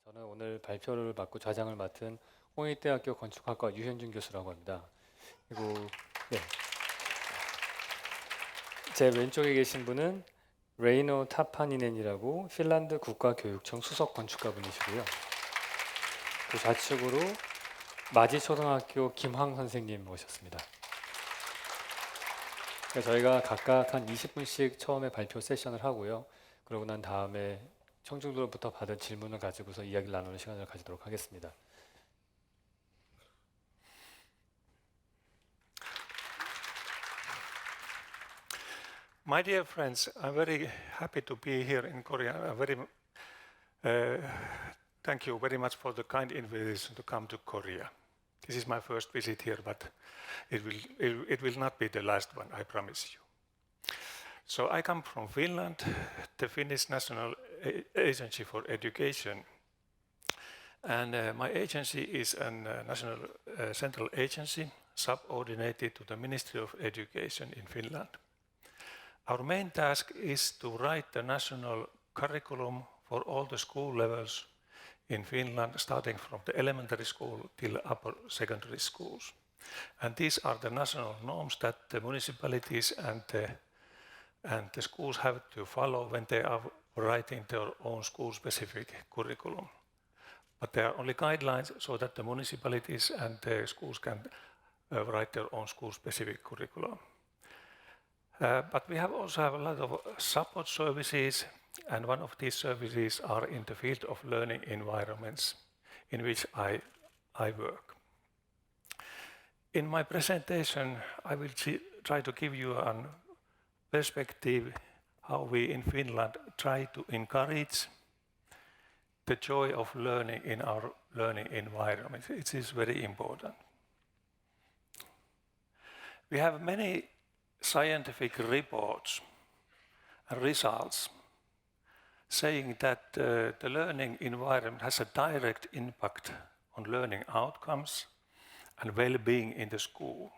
저는 오늘 발표를 맡고 좌장을 맡은 홍익대학교 건축학과 유현준 교수라고 합니다. 그리고 네, 제 왼쪽에 계신 분은 레이노 타파니넨이라고 핀란드 국가교육청 수석 건축가분이시고요. 그 좌측으로 마지초등학교 김황 선생님 모셨습니다. 저희가 각각 한 20분씩 처음에 발표 세션을 하고요. 그러고 난 다음에 청중들로부터 받은 질문을 가지고서 이야기를 나누는 시간을 가지도록 하겠습니다. My dear friends, I'm very happy to be here in Korea. Thank you very much for the kind invitation to come to Korea. This is my first visit here, but it will not be the last one, I promise you. So I come from Finland, the Finnish National Agency for Education. And my agency is a national central agency subordinated to the Ministry of Education in Finland. Our main task is to write the national curriculum for all the school levels in Finland, starting from the elementary school till upper secondary schools. And these are the national norms that the municipalities and the schools have to follow when they are writing their own school-specific curriculum. But there are only guidelines so that the municipalities and the schools can write their own school-specific curriculum. But we also have a lot of support services, and one of these services are in the field of learning environments in which I work. In my presentation, I will try to give you a perspective how we in Finland try to encourage the joy of learning in our learning environment. It is very important. We have many scientific reports and results saying that the learning environment has a direct impact on learning outcomes and well-being in the school.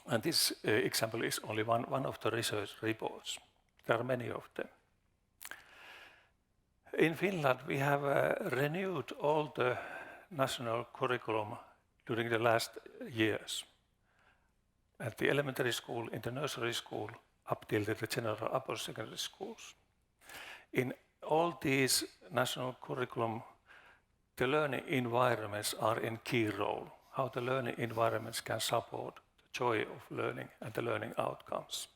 And this example is only one of the research reports. There are many of them. In Finland, we have renewed all the national curriculum during the last years. At the elementary school, in the nursery school, up till the general upper secondary schools. In all these national curriculum, the learning environments are in key role, how the learning environments can support the joy of learning and the learning outcomes.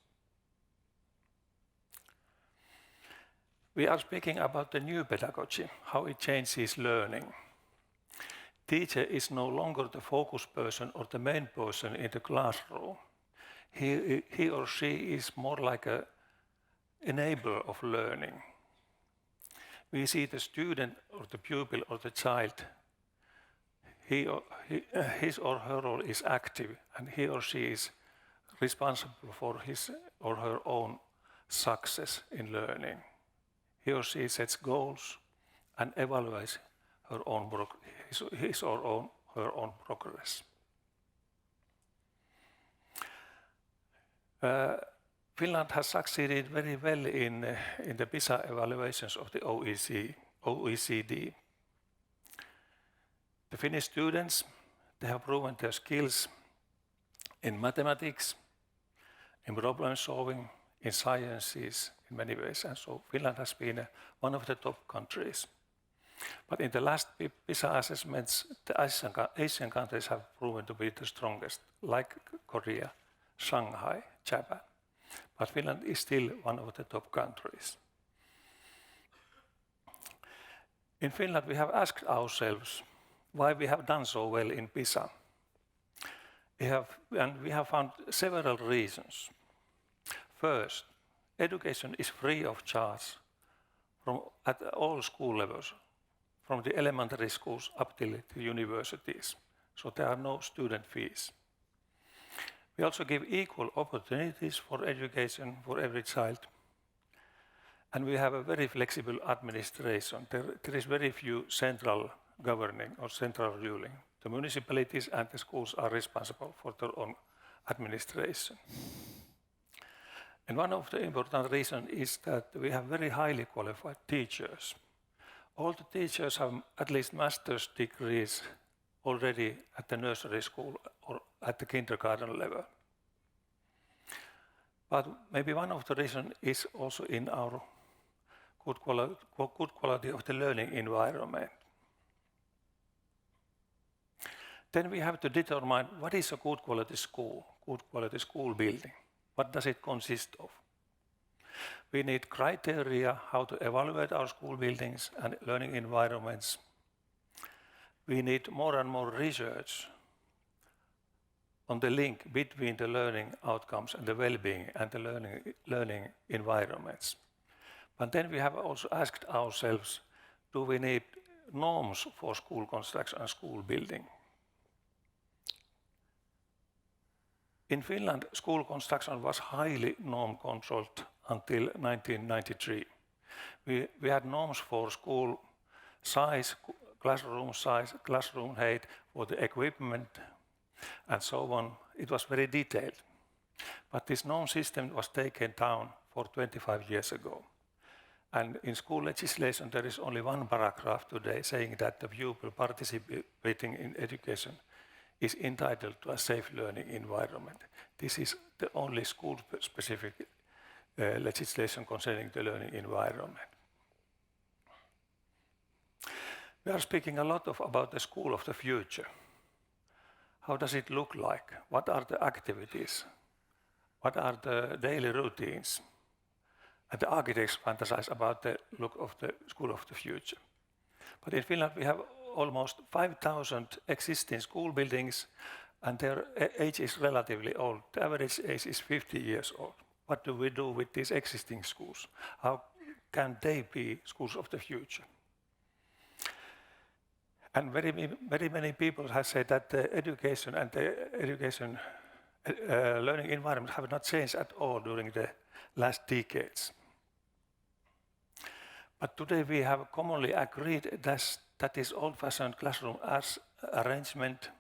We are speaking about the new pedagogy, how it changes learning. Teacher is no longer the focus person or the main person in the classroom. He or she is more like an enabler of learning. We see the student or the pupil or the child, his or her role is active, and he or she is responsible for his or her own success in learning. He or she sets goals and evaluates her own progress. Finland has succeeded very well in the PISA evaluations of the OECD. The Finnish students, they have proven their skills in mathematics, in problem solving, in sciences, in many ways, and so Finland has been one of the top countries. But in the last PISA assessments, the Asian countries have proven to be the strongest, like Korea, Shanghai, Japan. But Finland is still one of the top countries. In Finland, we have asked ourselves why we have done so well in PISA. We have found several reasons. First, education is free of charge at all school levels, from the elementary schools up till the universities. So there are no student fees. We also give equal opportunities for education for every child. And we have a very flexible administration. There is very few central governing or central ruling. The municipalities and the schools are responsible for their own administration. And one of the important reasons is that we have very highly qualified teachers. All the teachers have at least master's degrees already at the nursery school or at the kindergarten level. But maybe one of the reasons is also in our good quality of the learning environment. Then we have to determine what is a good quality school building. What does it consist of? We need criteria how to evaluate our school buildings and learning environments. We need more and more research on the link between the learning outcomes and the well-being and the learning environments. But then we have also asked ourselves, do we need norms for school construction and school building? In Finland, school construction was highly norm-controlled until 1993. We had norms for school size, classroom height, for the equipment, and so on. It was very detailed. But this norm system was taken down for 25 years ago. And in school legislation, there is only one paragraph today saying that the pupil participating in education is entitled to a safe learning environment. This is the only school-specific legislation concerning the learning environment. We are speaking a lot about the school of the future. How does it look like? What are the activities? What are the daily routines? And the architects fantasize about the look of the school of the future. But in Finland we have almost 5,000 existing school buildings and their age is relatively old. The average age is 50 years old. What do we do with these existing schools? How can they be schools of the future? And very many people have said that the education and the learning environment have not changed at all during the last decades. But today we have commonly agreed that this old-fashioned classroom arrangement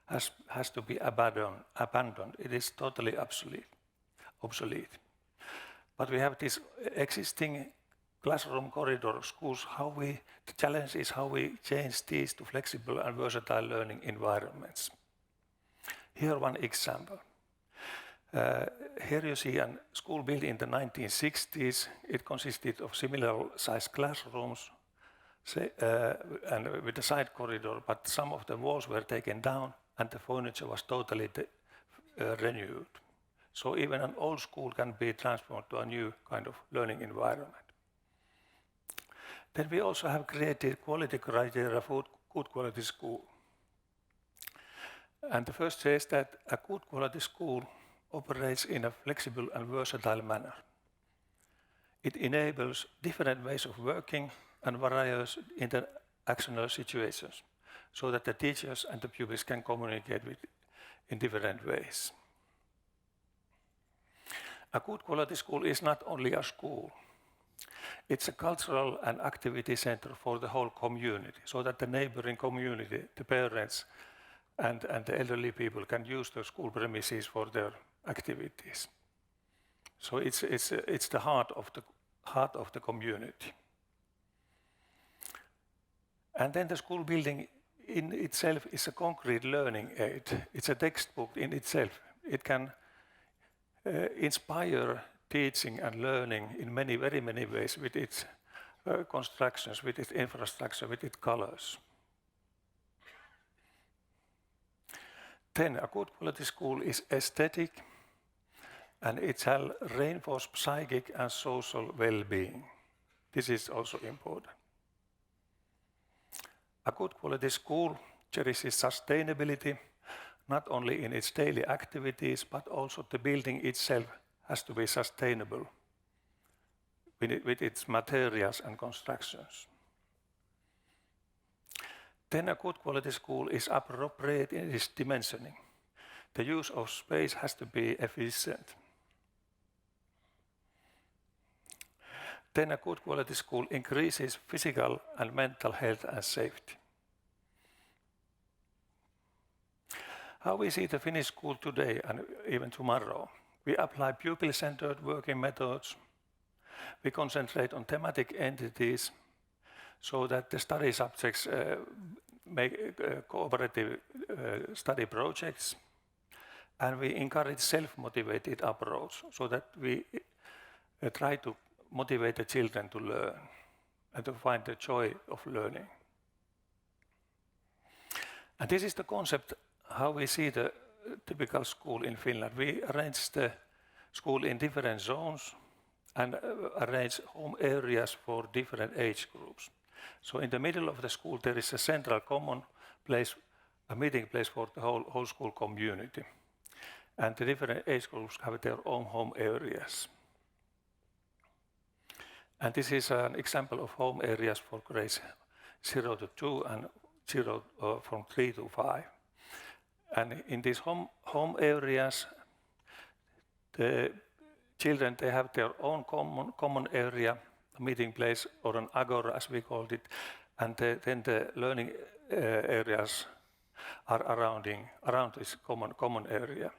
has to be abandoned. It is totally obsolete. But we have this existing classroom corridor schools. The challenge is how we change these to flexible and versatile learning environments. Here one example. Here you see a school built in the 1960s. It consisted of similar sized classrooms and with a side corridor, but some of the walls were taken down and the furniture was totally renewed. So even an old school can be transformed to a new kind of learning environment. Then we also have created quality criteria for good quality school. And the first says that a good quality school operates in a flexible and versatile manner. It enables different ways of working and various interactional situations so that the teachers and the pupils can communicate in different ways. A good quality school is not only a school. It's a cultural and activity center for the whole community so that the neighboring community, the parents and the elderly people can use the school premises for their activities. So it's the heart of the community. And then the school building in itself is a concrete learning aid. It's a textbook in itself. It can inspire teaching and learning in very many ways with its constructions, with its infrastructure, with its colors. Then a good quality school is aesthetic and it shall reinforce psychic and social well-being. This is also important. A good quality school cherishes sustainability, not only in its daily activities, but also the building itself has to be sustainable with its materials and constructions. Then a good quality school is appropriate in its dimensioning. The use of space has to be efficient. Then a good quality school increases physical and mental health and safety. How we see the Finnish school today and even tomorrow? We apply pupil-centered working methods. We concentrate on thematic entities so that the study subjects make cooperative study projects. And we encourage self-motivated approach so that we try to motivate the children to learn and to find the joy of learning. And this is the concept how we see the typical school in Finland. We arrange the school in different zones and arrange home areas for different age groups. So in the middle of the school there is a central common place, a meeting place for the whole school community. And the different age groups have their own home areas. And this is an example of home areas for grades 0 to 2 and from 3 to 5. And in these home areas, the children, they have their own common area, a meeting place, or an agora as we called it, and then the learning areas are around this common area.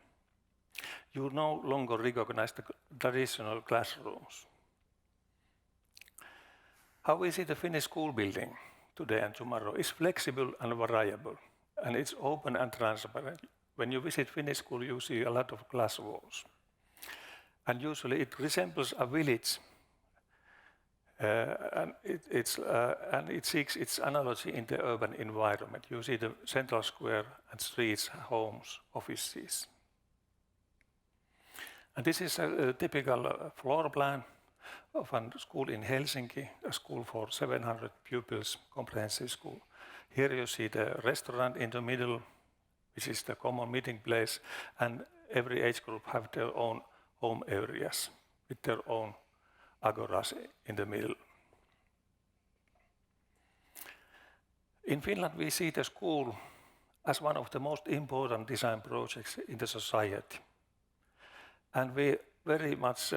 You no longer recognize the traditional classrooms. How we see the Finnish school building today and tomorrow is flexible and variable, and it's open and transparent. When you visit Finnish school, you see a lot of glass walls. And usually it resembles a village, and it seeks its analogy in the urban environment. You see the central square and streets, homes, offices. And this is a typical floor plan of a school in Helsinki, a school for 700 pupils, comprehensive school. Here you see the restaurant in the middle, which is the common meeting place, and every age group have their own home areas with their own agoras in the middle. In Finland, we see the school as one of the most important design projects in the society. And we very much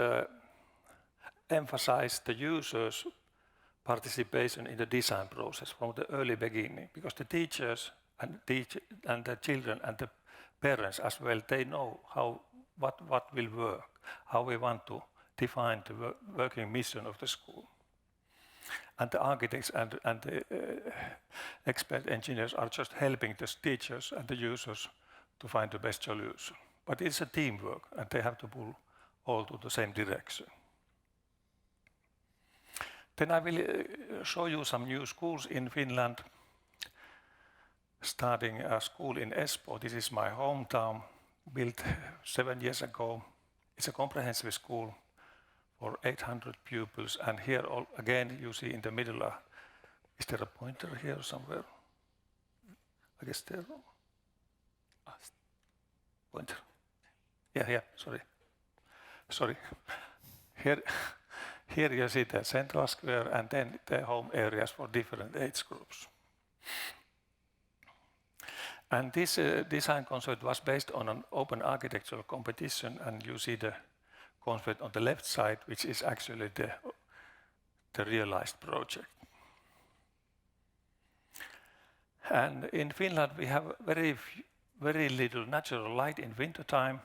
emphasize the users' participation in the design process from the early beginning, because the teachers and the children and the parents as well, they know what will work, how we want to define the working mission of the school. And the architects and the expert engineers are just helping the teachers and the users to find the best solution. But it's a teamwork, and they have to pull all to the same direction. Then I will show you some new schools in Finland, starting a school in Espoo. This is my hometown, built 7 years ago. It's a comprehensive school for 800 pupils, and here again you see in the middle, is there a pointer here somewhere? I guess there. Pointer. Yeah, sorry. Here you see the central square and then the home areas for different age groups. And this design concept was based on an open architectural competition, and you see the concept on the left side, which is actually the realized project. And in Finland we have very little natural light in wintertime,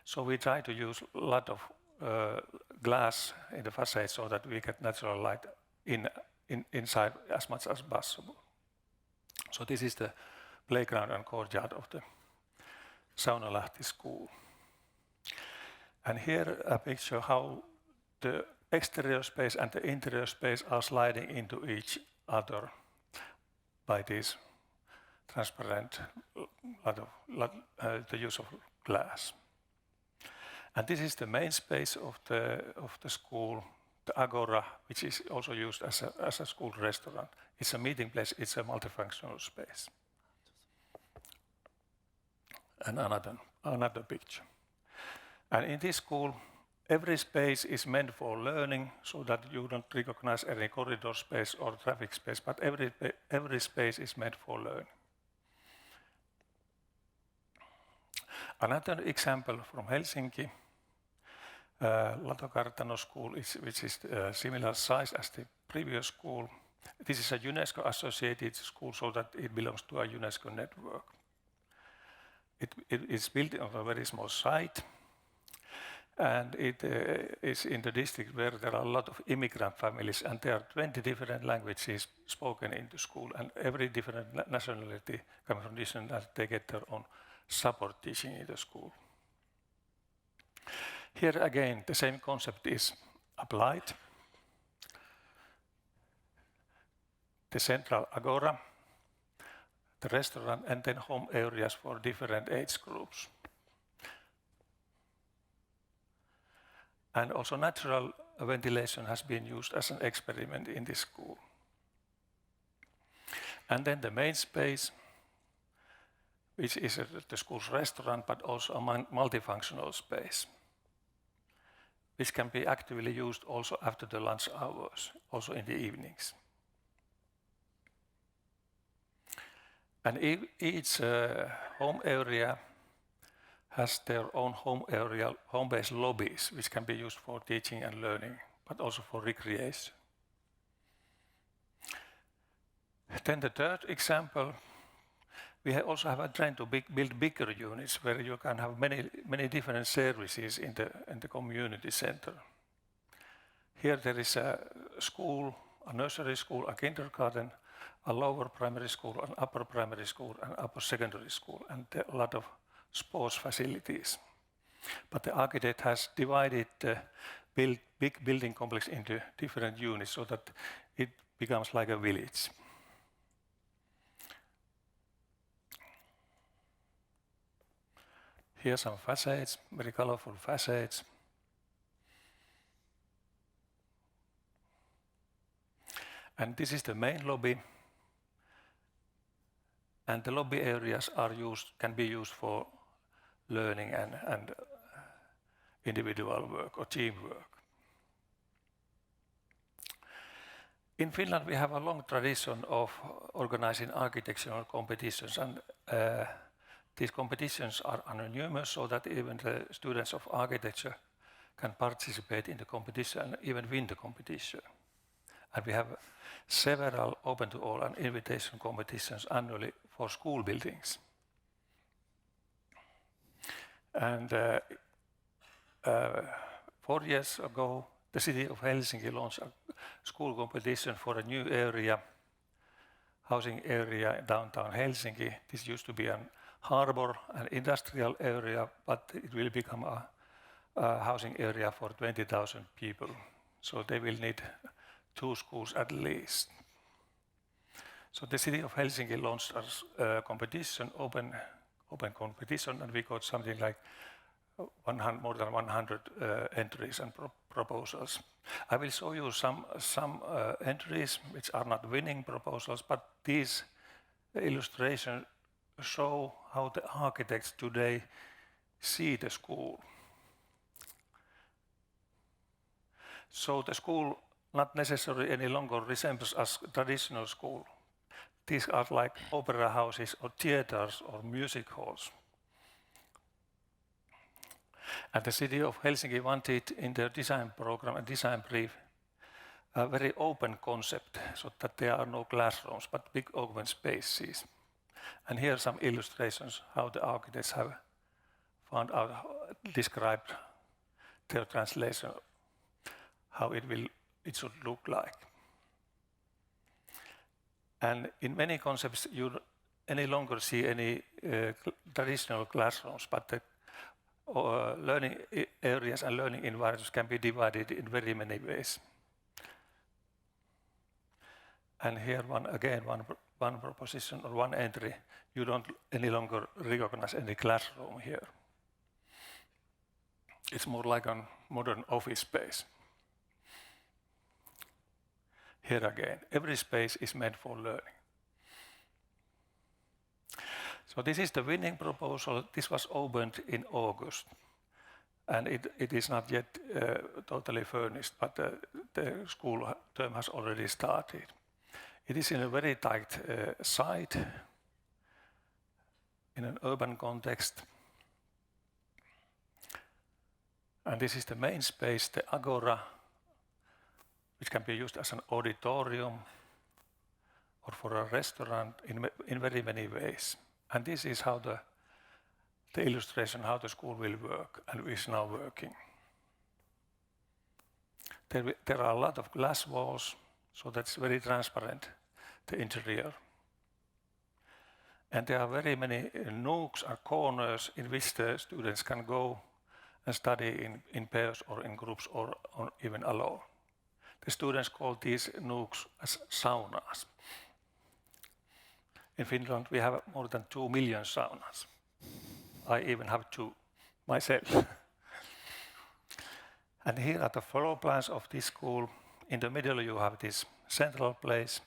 so we try to use a lot of glass in the facade so that we get natural light inside as much as possible. So this is the playground and courtyard of the Saunalahti school. And here a picture how the exterior space and the interior space are sliding into each other by this transparent the use of glass. And this is the main space of the school, the agora, which is also used as a school restaurant. It's a meeting place, it's a multifunctional space. And another picture. And in this school, every space is meant for learning, so that you don't recognize any corridor space or traffic space, but every space is meant for learning. Another example from Helsinki, Latokartano school, which is similar size as the previous school. This is a UNESCO-associated school, so that it belongs to a UNESCO network. It is built on a very small site, And it is in the district where there are a lot of immigrant families, and there are 20 different languages spoken in the school, and every different nationality coming from this and that, they get their own support teaching in the school. Here again, the same concept is applied. The central agora, the restaurant, and then home areas for different age groups. And also natural ventilation has been used as an experiment in this school. And then the main space, which is the school's restaurant, but also a multifunctional space, which can be actively used also after the lunch hours, also in the evenings. And each home area has their own home-based lobbies, which can be used for teaching and learning, but also for recreation. Then the third example, we also have a trend to build bigger units where you can have many different services in the community center. Here there is a school, a nursery school, a kindergarten, a lower primary school, an upper primary school, and upper secondary school, and a lot of sports facilities. But the architect has divided the big building complex into different units so that it becomes like a village. Here are some facades, very colorful facades. And this is the main lobby. And the lobby areas can be used for learning and individual work or teamwork. In Finland, we have a long tradition of organizing architectural competitions, and these competitions are anonymous so that even the students of architecture can participate in the competition and even win the competition. And we have several open to all and invitation competitions annually for school buildings. And 4 years ago, the city of Helsinki launched a school competition for a new area, housing area in downtown Helsinki. This used to be a harbor, an industrial area, but it will become a housing area for 20,000 people. So they will need 2 schools at least. So the city of Helsinki launched a competition, open competition, and we got something like more than 100 entries and proposals. I will show you some entries which are not winning proposals, but these illustrations show how the architects today see the school. So the school not necessarily any longer resembles a traditional school. These are like opera houses or theaters or music halls. And the city of Helsinki wanted in their design program and design brief a very open concept so that there are no classrooms but big open spaces. And here are some illustrations how the architects have found out, described their translation, how it should look like. And in many concepts you any longer see any traditional classrooms, but the learning areas and learning environments can be divided in very many ways. And here one proposition or one entry, you don't any longer recognize any classroom here. It's more like a modern office space. Here again, every space is meant for learning. So this is the winning proposal. This was opened in August, and it is not yet totally furnished, but the school term has already started. It is in a very tight site, in an urban context. And this is the main space, the agora, which can be used as an auditorium or for a restaurant in very many ways. And this is how the illustration, how the school will work and is now working. There are a lot of glass walls, so that's very transparent, the interior. And there are very many nooks or corners in which the students can go and study in pairs or in groups or even alone. The students call these nooks as saunas. In Finland, we have more than 2 million saunas. I even have 2 myself. And here are the floor plans of this school. In the middle, you have this central place.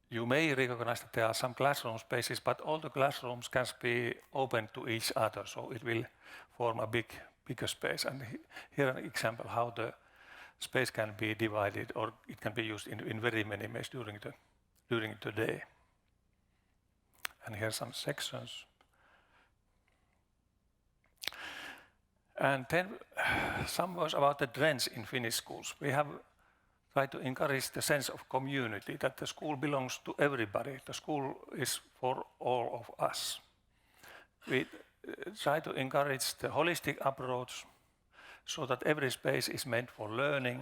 You may recognize that there are some classroom spaces, but all the classrooms can be open to each other, so it will form a bigger space. And here an example how the space can be divided, or it can be used in very many ways during the day. And here are some sections. And then some words about the trends in Finnish schools. We have tried to encourage the sense of community, that the school belongs to everybody. The school is for all of us. We try to encourage the holistic approach so that every space is meant for learning.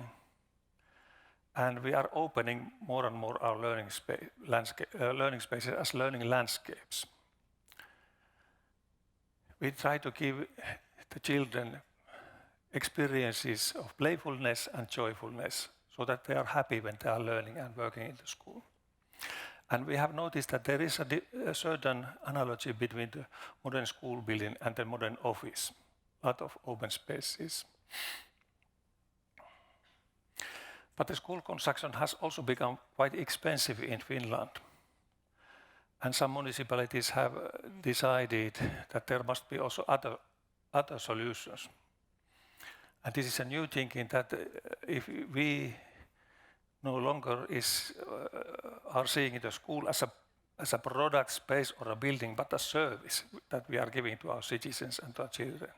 And we are opening more and more our learning spaces as learning landscapes. We try to give the children experiences of playfulness and joyfulness so that they are happy when they are learning and working in the school. And we have noticed that there is a certain analogy between the modern school building and the modern office. A lot of open spaces. But the school construction has also become quite expensive in Finland. And some municipalities have decided that there must be also other solutions. And this is a new thinking that if we no longer are seeing the school as a product space or a building, but a service that we are giving to our citizens and to our children,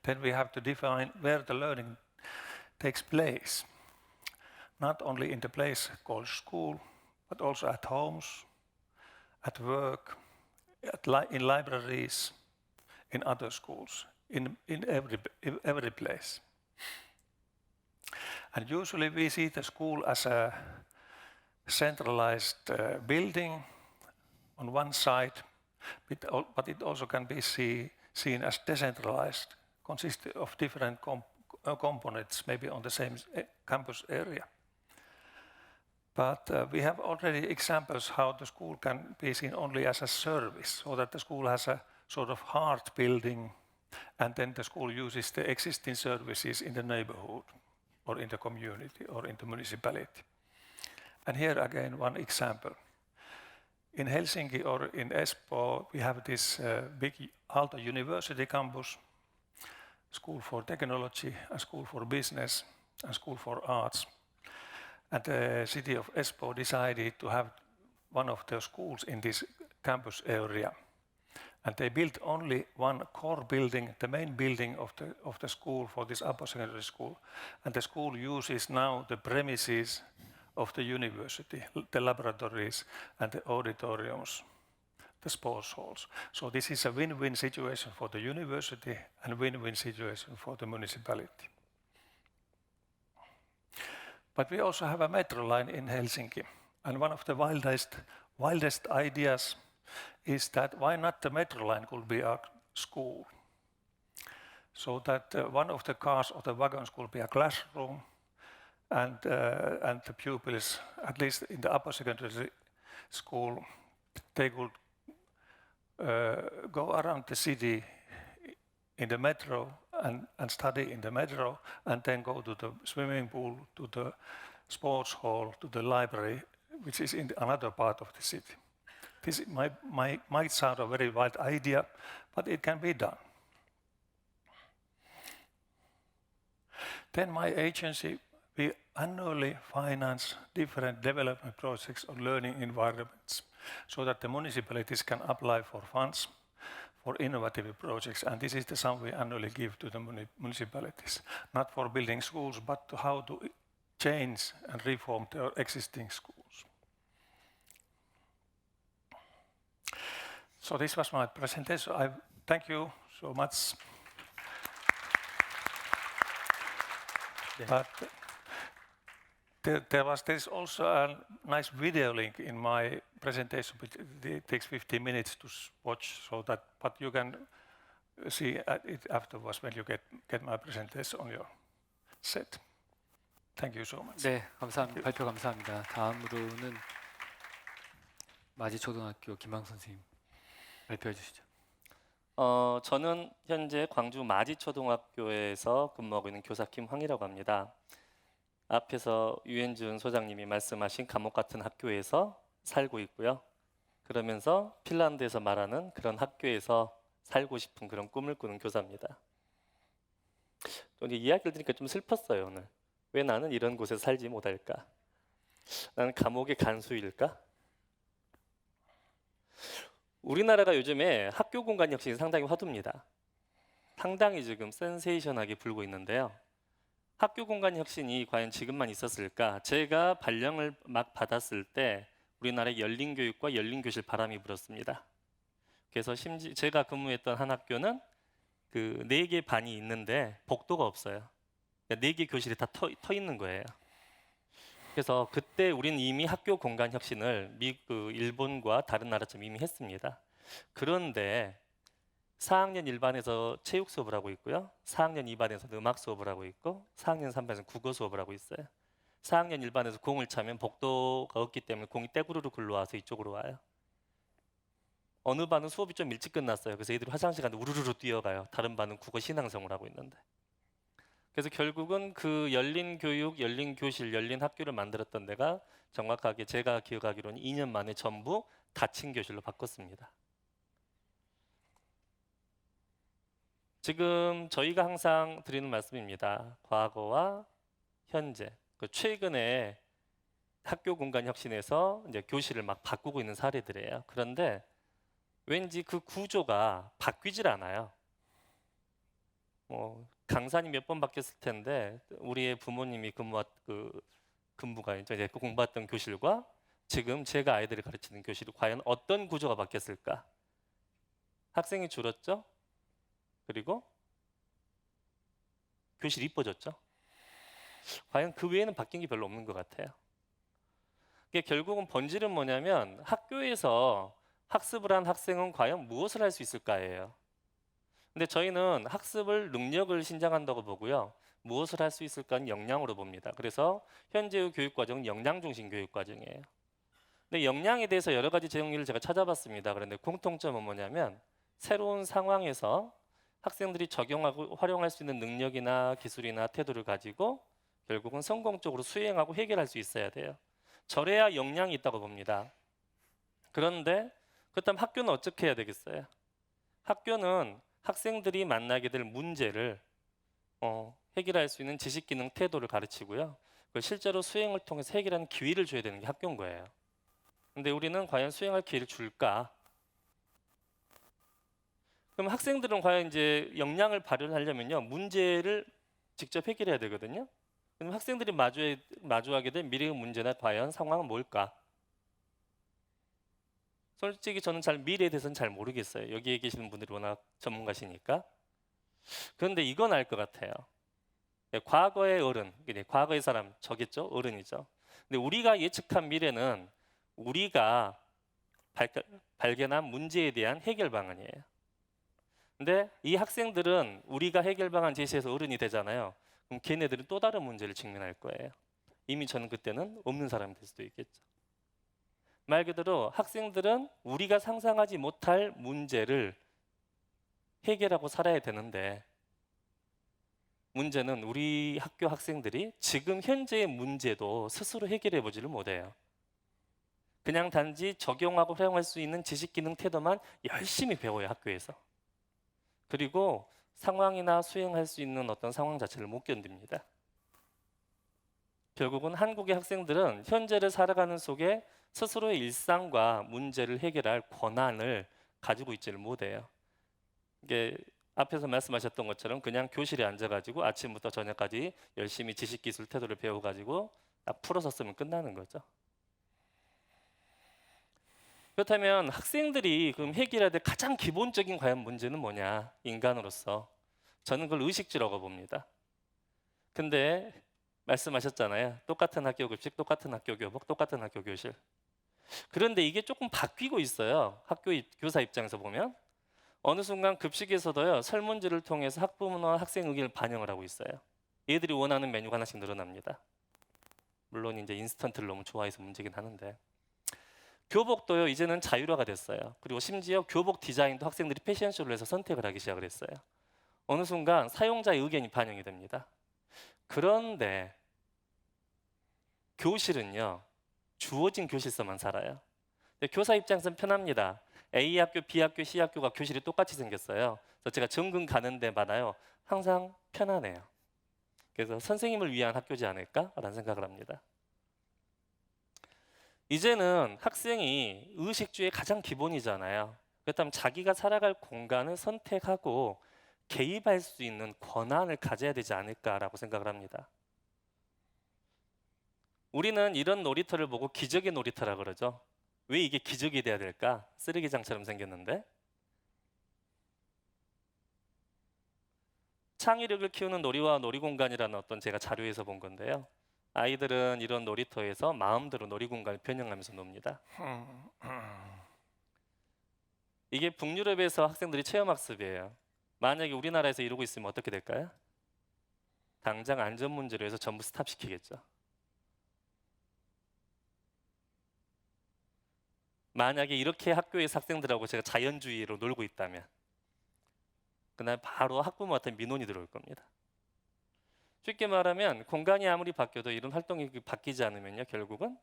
then we have to define where the learning takes place. Not only in the place called school, but also at homes, at work, in libraries, in other schools, in every place. And usually we see the school as a centralized building on one side, but it also can be seen as decentralized, consisting of different components, maybe on the same campus area. But we have already examples how the school can be seen only as a service, so that the school has a sort of heart building, and then the school uses the existing services in the neighborhood, or in the community, or in the municipality. And here again one example. In Helsinki or in Espoo, we have this big Aalto University campus, School for Technology, a School for Business, and School for Arts. And the city of Espoo decided to have one of the schools in this campus area. And they built only one core building, the main building of the school for this upper secondary school. And the school uses now the premises of the university, the laboratories and the auditoriums, the sports halls. So this is a win-win situation for the university and win-win situation for the municipality. But we also have a metro line in Helsinki. And one of the wildest ideas is that why not the metro line could be a school? So that one of the cars or the wagons could be a classroom, and the pupils, at least in the upper secondary school, they could go around the city in the metro and study in the metro, and then go to the swimming pool, to the sports hall, to the library, which is in another part of the city. This might sound a very wild idea, but it can be done. Then my agency, we annually finance different development projects or learning environments so that the municipalities can apply for funds for innovative projects. And this is the sum we annually give to the municipalities, not for building schools, but to how to change and reform their existing schools. So this was my presentation. I thank you so much. But there is also a nice video link in my presentation, but it takes 15 minutes to watch, so that, but you can see it afterwards when you get my presentation on your set. Thank you so much. 네, 감사합니다. 발표 감사합니다. 다음으로는 마지초등학교 김항 선생님 발표해 주시죠. 저는 현재 광주 마지초등학교에서 근무하고 있는 교사 김황이라고 합니다. 앞에서 유현준 소장님이 말씀하신 감옥 같은 학교에서 살고 있고요. 그러면서 핀란드에서 말하는 그런 학교에서 살고 싶은 그런 꿈을 꾸는 교사입니다. 또 이제 이야기를 들으니까 좀 슬펐어요, 오늘. 왜 나는 이런 곳에서 살지 못할까? 나는 감옥의 간수일까? 우리나라가 요즘에 학교 공간 혁신이 상당히 화두입니다. 상당히 지금 센세이션하게 불고 있는데요. 학교 공간 혁신이 과연 지금만 있었을까? 제가 발령을 막 받았을 때 우리나라의 열린 교육과 열린 교실 바람이 불었습니다. 그래서 제가 근무했던 한 학교는 그 4개 반이 있는데 복도가 없어요. 그러니까 4개 교실이 다 터 있는 거예요. 그래서 그때 우리는 이미 학교 공간 혁신을 일본과 다른 나라처럼 이미 했습니다. 그런데 4학년 1반에서 체육 수업을 하고 있고요. 4학년 2반에서는 음악 수업을 하고 있고 4학년 3반에서는 국어 수업을 하고 있어요. 4학년 1반에서 공을 차면 복도가 없기 때문에 공이 떼구르르 굴러와서 이쪽으로 와요. 어느 반은 수업이 좀 일찍 끝났어요. 그래서 애들이 화장실 가는데 우르르르 뛰어가요. 다른 반은 국어 신앙성을 하고 있는데. 그래서 결국은 그 열린 교육, 열린 교실, 열린 학교를 만들었던 데가 정확하게 제가 기억하기로는 2년 만에 전부 닫힌 교실로 바꿨습니다. 지금 저희가 항상 드리는 말씀입니다. 과거와 현재, 최근에 학교 공간 혁신에서 이제 교실을 막 바꾸고 있는 사례들이에요. 그런데 왠지 그 구조가 바뀌질 않아요. 강산이 몇 번 바뀌었을 텐데 우리의 부모님이 근무가 이제 공부했던 교실과 지금 제가 아이들을 가르치는 교실이 과연 어떤 구조가 바뀌었을까? 학생이 줄었죠? 그리고 교실이 이뻐졌죠? 과연 그 외에는 바뀐 게 별로 없는 것 같아요. 이게 결국은 본질은 뭐냐면 학교에서 학습을 한 학생은 과연 무엇을 할 수 있을까예요. 근데 저희는 학습을 능력을 신장한다고 보고요. 무엇을 할 수 있을까는 역량으로 봅니다. 그래서 현재의 교육과정은 역량 중심 교육과정이에요. 근데 역량에 대해서 여러 가지 정의를 제가 찾아봤습니다. 그런데 공통점은 뭐냐면 새로운 상황에서 학생들이 적용하고 활용할 수 있는 능력이나 기술이나 태도를 가지고 결국은 성공적으로 수행하고 해결할 수 있어야 돼요. 저래야 역량이 있다고 봅니다. 그런데 그렇다면 학교는 어떻게 해야 되겠어요? 학교는 학생들이 만나게 될 문제를 해결할 수 있는 지식, 기능, 태도를 가르치고요. 그걸 실제로 수행을 통해서 해결하는 기회를 줘야 되는 게 학교인 거예요. 근데 우리는 과연 수행할 기회를 줄까? 그럼 학생들은 과연 이제 역량을 발휘하려면요, 문제를 직접 해결해야 되거든요. 그럼 학생들이 마주하게 된 미래의 문제나 과연 상황은 뭘까? 솔직히 저는 미래에 대해서는 잘 모르겠어요. 여기에 계시는 분들이 워낙 전문가시니까. 그런데 이건 알 것 같아요. 과거의 어른, 과거의 사람, 저겠죠? 어른이죠. 근데 우리가 예측한 미래는 우리가 발견한 문제에 대한 해결 방안이에요. 근데 이 학생들은 우리가 해결 방안 제시해서 어른이 되잖아요. 그럼 걔네들은 또 다른 문제를 직면할 거예요. 이미 저는 그때는 없는 사람이 될 수도 있겠죠. 말 그대로 학생들은 우리가 상상하지 못할 문제를 해결하고 살아야 되는데 문제는 우리 학교 학생들이 지금 현재의 문제도 스스로 해결해 보지를 못해요. 그냥 단지 적용하고 활용할 수 있는 지식, 기능, 태도만 열심히 배워요, 학교에서. 그리고 상황이나 수행할 수 있는 어떤 상황 자체를 못 견딥니다. 결국은 한국의 학생들은 현재를 살아가는 속에 스스로의 일상과 문제를 해결할 권한을 가지고 있지를 못해요. 이게 앞에서 말씀하셨던 것처럼 그냥 교실에 앉아가지고 아침부터 저녁까지 열심히 지식, 기술, 태도를 배워가지고 딱 풀어서 쓰면 끝나는 거죠. 그렇다면 학생들이 그럼 해결해야 될 가장 기본적인 과연 문제는 뭐냐? 인간으로서 저는 그걸 의식주라고 봅니다. 근데 말씀하셨잖아요. 똑같은 학교 급식, 똑같은 학교 교복, 똑같은 학교 교실. 그런데 이게 조금 바뀌고 있어요. 교사 입장에서 보면 어느 순간 급식에서도요 설문지를 통해서 학부모나 학생 의견을 반영을 하고 있어요. 얘들이 원하는 메뉴가 하나씩 늘어납니다. 물론 이제 인스턴트를 너무 좋아해서 문제긴 하는데 교복도요 이제는 자율화가 됐어요. 그리고 심지어 교복 디자인도 학생들이 패션쇼를 해서 선택을 하기 시작을 했어요. 어느 순간 사용자의 의견이 반영이 됩니다. 그런데 교실은요 주어진 교실서만 살아요. 근데 교사 입장에서는 편합니다. A 학교, B 학교, C 학교가 교실이 똑같이 생겼어요. 그래서 제가 전근 가는 데마다요 항상 편하네요. 그래서 선생님을 위한 학교지 않을까라는 생각을 합니다. 이제는 학생이 의식주의 가장 기본이잖아요. 그렇다면 자기가 살아갈 공간을 선택하고 개입할 수 있는 권한을 가져야 되지 않을까라고 생각을 합니다. 우리는 이런 놀이터를 보고 기적의 놀이터라 그러죠. 왜 이게 기적이 돼야 될까? 쓰레기장처럼 생겼는데. 창의력을 키우는 놀이와 놀이공간이라는 어떤 제가 자료에서 본 건데요. 아이들은 이런 놀이터에서 마음대로 놀이공간을 변형하면서 놉니다. 이게 북유럽에서 학생들이 체험학습이에요. 만약에 우리나라에서 이러고 있으면 어떻게 될까요? 당장 안전 문제로 해서 전부 스탑시키겠죠. 만약에 이렇게 학교에서 학생들하고 제가 자연주의로 놀고 있다면 그날 바로 학부모한테 민원이 들어올 겁니다. 쉽게 말하면 공간이 아무리 바뀌어도 이런 활동이 바뀌지 않으면요 결국은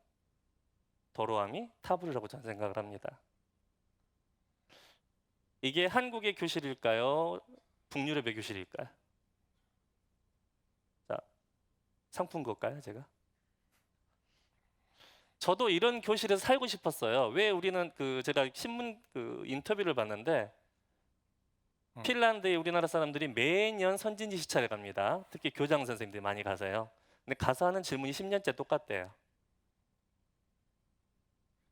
도로함이 타부르라고 저는 생각을 합니다. 이게 한국의 교실일까요? 북유럽의 교실일까요? 자, 상품 걸까요, 제가? 저도 이런 교실에서 살고 싶었어요. 왜 우리는 제가 신문 인터뷰를 봤는데 핀란드에 우리나라 사람들이 매년 선진지 시찰에 갑니다. 특히 교장 선생님들이 많이 가세요. 근데 가서 하는 질문이 10년째 똑같대요.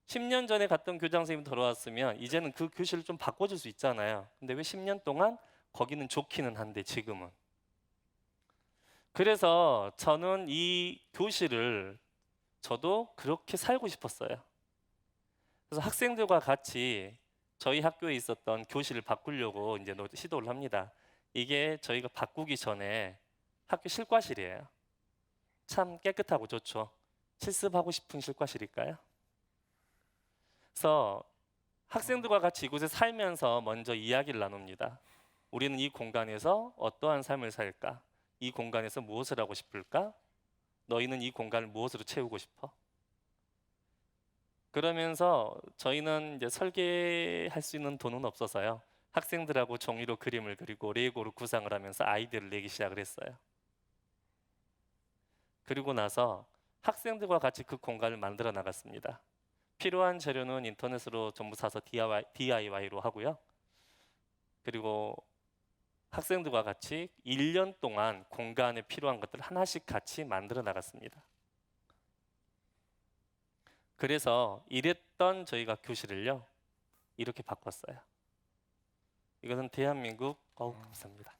10년 전에 갔던 교장 선생님 돌아왔으면 이제는 그 교실을 좀 바꿔줄 수 있잖아요. 근데 왜 10년 동안 거기는 좋기는 한데 지금은. 그래서 저는 이 교실을 저도 그렇게 살고 싶었어요. 그래서 학생들과 같이 저희 학교에 있었던 교실을 바꾸려고 이제 시도를 합니다. 이게 저희가 바꾸기 전에 학교 실과실이에요. 참 깨끗하고 좋죠. 실습하고 싶은 실과실일까요? 그래서 학생들과 같이 이곳에 살면서 먼저 이야기를 나눕니다. 우리는 이 공간에서 어떠한 삶을 살까? 이 공간에서 무엇을 하고 싶을까? 너희는 이 공간을 무엇으로 채우고 싶어? 그러면서 저희는 이제 설계할 수 있는 돈은 없어서요. 학생들하고 종이로 그림을 그리고 레고로 구상을 하면서 아이디어를 내기 시작을 했어요. 그리고 나서 학생들과 같이 그 공간을 만들어 나갔습니다. 필요한 재료는 인터넷으로 전부 사서 DIY로 하고요. 그리고 학생들과 같이 1년 동안 공간에 필요한 것들 하나씩 같이 만들어 나갔습니다. 그래서 이랬던 저희가 교실을요 이렇게 바꿨어요. 이것은 대한민국 감사합니다.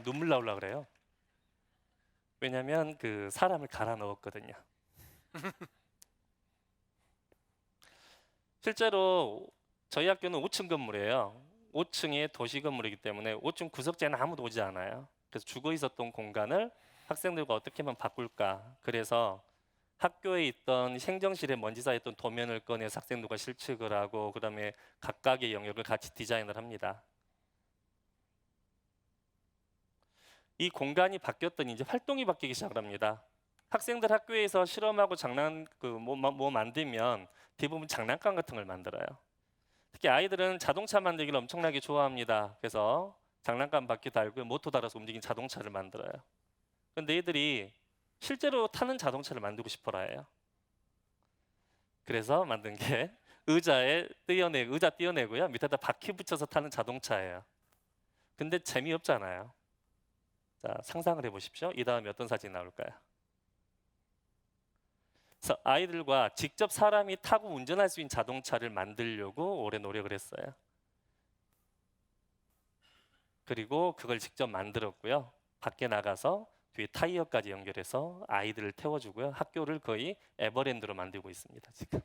눈물 나오려 그래요. 왜냐하면 사람을 갈아 넣었거든요. 실제로 저희 학교는 5층 건물이에요. 5층의 도시 건물이기 때문에 5층 구석재는 아무도 오지 않아요. 그래서 죽어 있었던 공간을 학생들과 어떻게 하면 바꿀까. 그래서 학교에 있던 행정실에 먼지 쌓였던 도면을 꺼내서 학생들과 실측을 하고 그다음에 각각의 영역을 같이 디자인을 합니다. 이 공간이 바뀌었더니 이제 활동이 바뀌기 시작합니다. 학생들 학교에서 실험하고 뭐 만들면 대부분 장난감 같은 걸 만들어요. 특히 아이들은 자동차 만들기를 엄청나게 좋아합니다. 그래서 장난감 바퀴 달고 모터 달아서 움직이는 자동차를 만들어요. 근데 애들이 실제로 타는 자동차를 만들고 싶어라 해요. 그래서 만든 게 의자 띄어내고요. 밑에다 바퀴 붙여서 타는 자동차예요. 근데 재미없잖아요. 자, 상상을 해보십시오. 이 다음에 어떤 사진이 나올까요? 그래서 아이들과 직접 사람이 타고 운전할 수 있는 자동차를 만들려고 오래 노력을 했어요. 그리고 그걸 직접 만들었고요. 밖에 나가서 뒤에 타이어까지 연결해서 아이들을 태워주고요. 학교를 거의 에버랜드로 만들고 있습니다. 지금.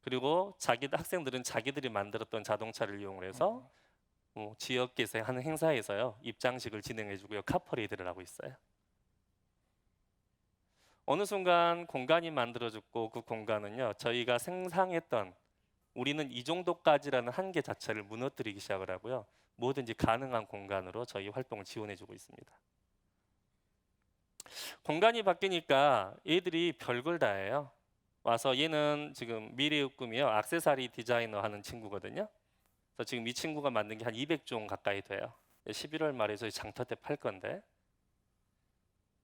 그리고 학생들은 자기들이 만들었던 자동차를 이용해서 지역에서 하는 행사에서요 입장식을 진행해주고요 카퍼레이드를 하고 있어요. 어느 순간 공간이 만들어졌고 그 공간은요 저희가 상상했던 우리는 이 정도까지라는 한계 자체를 무너뜨리기 시작을 하고요 뭐든지 가능한 공간으로 저희 활동을 지원해주고 있습니다. 공간이 바뀌니까 얘들이 별걸 다 해요. 와서 얘는 지금 미래의 꿈이요 액세서리 디자이너 하는 친구거든요. 그래서 지금 이 친구가 만든 게 한 200종 가까이 돼요. 11월 말에 저희 장터 때 팔 건데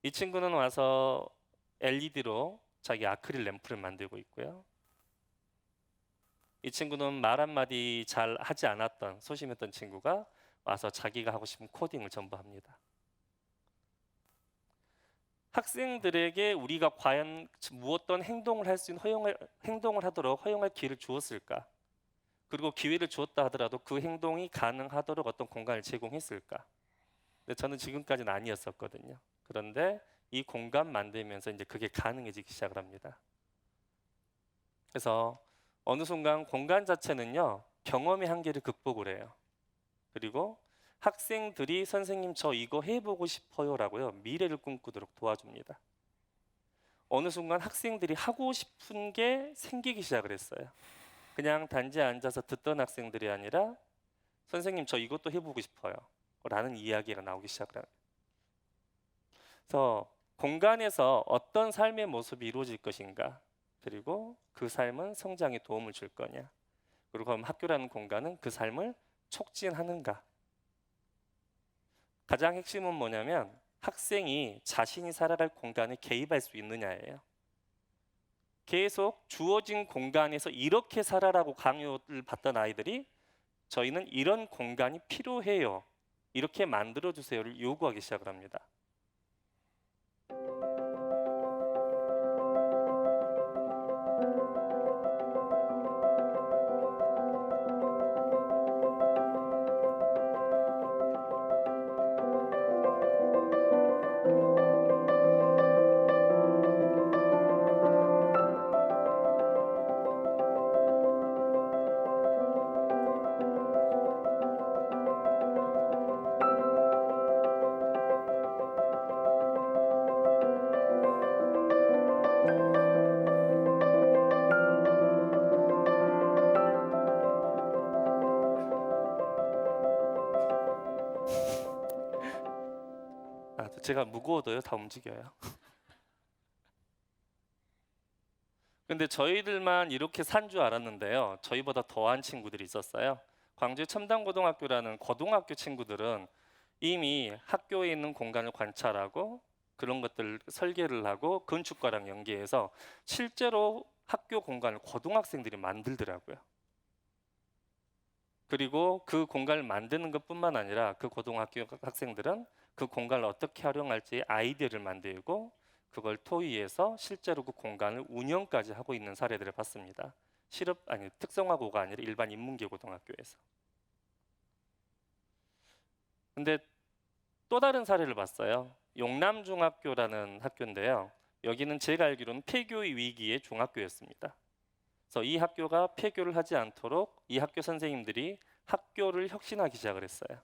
이 친구는 와서 LED로 자기 아크릴 램프를 만들고 있고요. 이 친구는 말 한마디 잘 하지 않았던 소심했던 친구가 와서 자기가 하고 싶은 코딩을 전부 합니다. 학생들에게 우리가 과연 무엇떤 행동을 할 수 있는 행동을 하도록 허용할 기회를 주었을까? 그리고 기회를 주었다 하더라도 그 행동이 가능하도록 어떤 공간을 제공했을까? 근데 저는 지금까지는 아니었었거든요. 그런데 이 공간 만들면서 이제 그게 가능해지기 시작을 합니다. 그래서 어느 순간 공간 자체는요 경험의 한계를 극복을 해요. 그리고 학생들이 선생님 저 이거 해보고 싶어요라고요 미래를 꿈꾸도록 도와줍니다. 어느 순간 학생들이 하고 싶은 게 생기기 시작을 했어요. 그냥 단지 앉아서 듣던 학생들이 아니라 선생님 저 이것도 해보고 싶어요 라는 이야기가 나오기 시작을 합니다. 그래서 공간에서 어떤 삶의 모습이 이루어질 것인가 그리고 그 삶은 성장에 도움을 줄 거냐 그리고 그럼 학교라는 공간은 그 삶을 촉진하는가. 가장 핵심은 뭐냐면 학생이 자신이 살아갈 공간에 개입할 수 있느냐예요. 계속 주어진 공간에서 이렇게 살아라고 강요를 받던 아이들이 저희는 이런 공간이 필요해요 이렇게 만들어주세요를 요구하기 시작을 합니다. 제가 무거워도요 다 움직여요. 근데 저희들만 이렇게 산 줄 알았는데요 저희보다 더한 친구들이 있었어요. 광주 첨단고등학교라는 고등학교 친구들은 이미 학교에 있는 공간을 관찰하고 그런 것들 설계를 하고 건축가랑 연계해서 실제로 학교 공간을 고등학생들이 만들더라고요. 그리고 그 공간을 만드는 것뿐만 아니라 그 고등학교 학생들은 그 공간을 어떻게 활용할지 아이디어를 만들고 그걸 토의해서 실제로 그 공간을 운영까지 하고 있는 사례들을 봤습니다. 특성화고가 아니라 일반 인문계 고등학교에서. 근데 또 다른 사례를 봤어요. 용남중학교라는 학교인데요. 여기는 제가 알기로는 폐교의 위기의 중학교였습니다. 그래서 이 학교가 폐교를 하지 않도록 이 학교 선생님들이 학교를 혁신하기 시작을 했어요.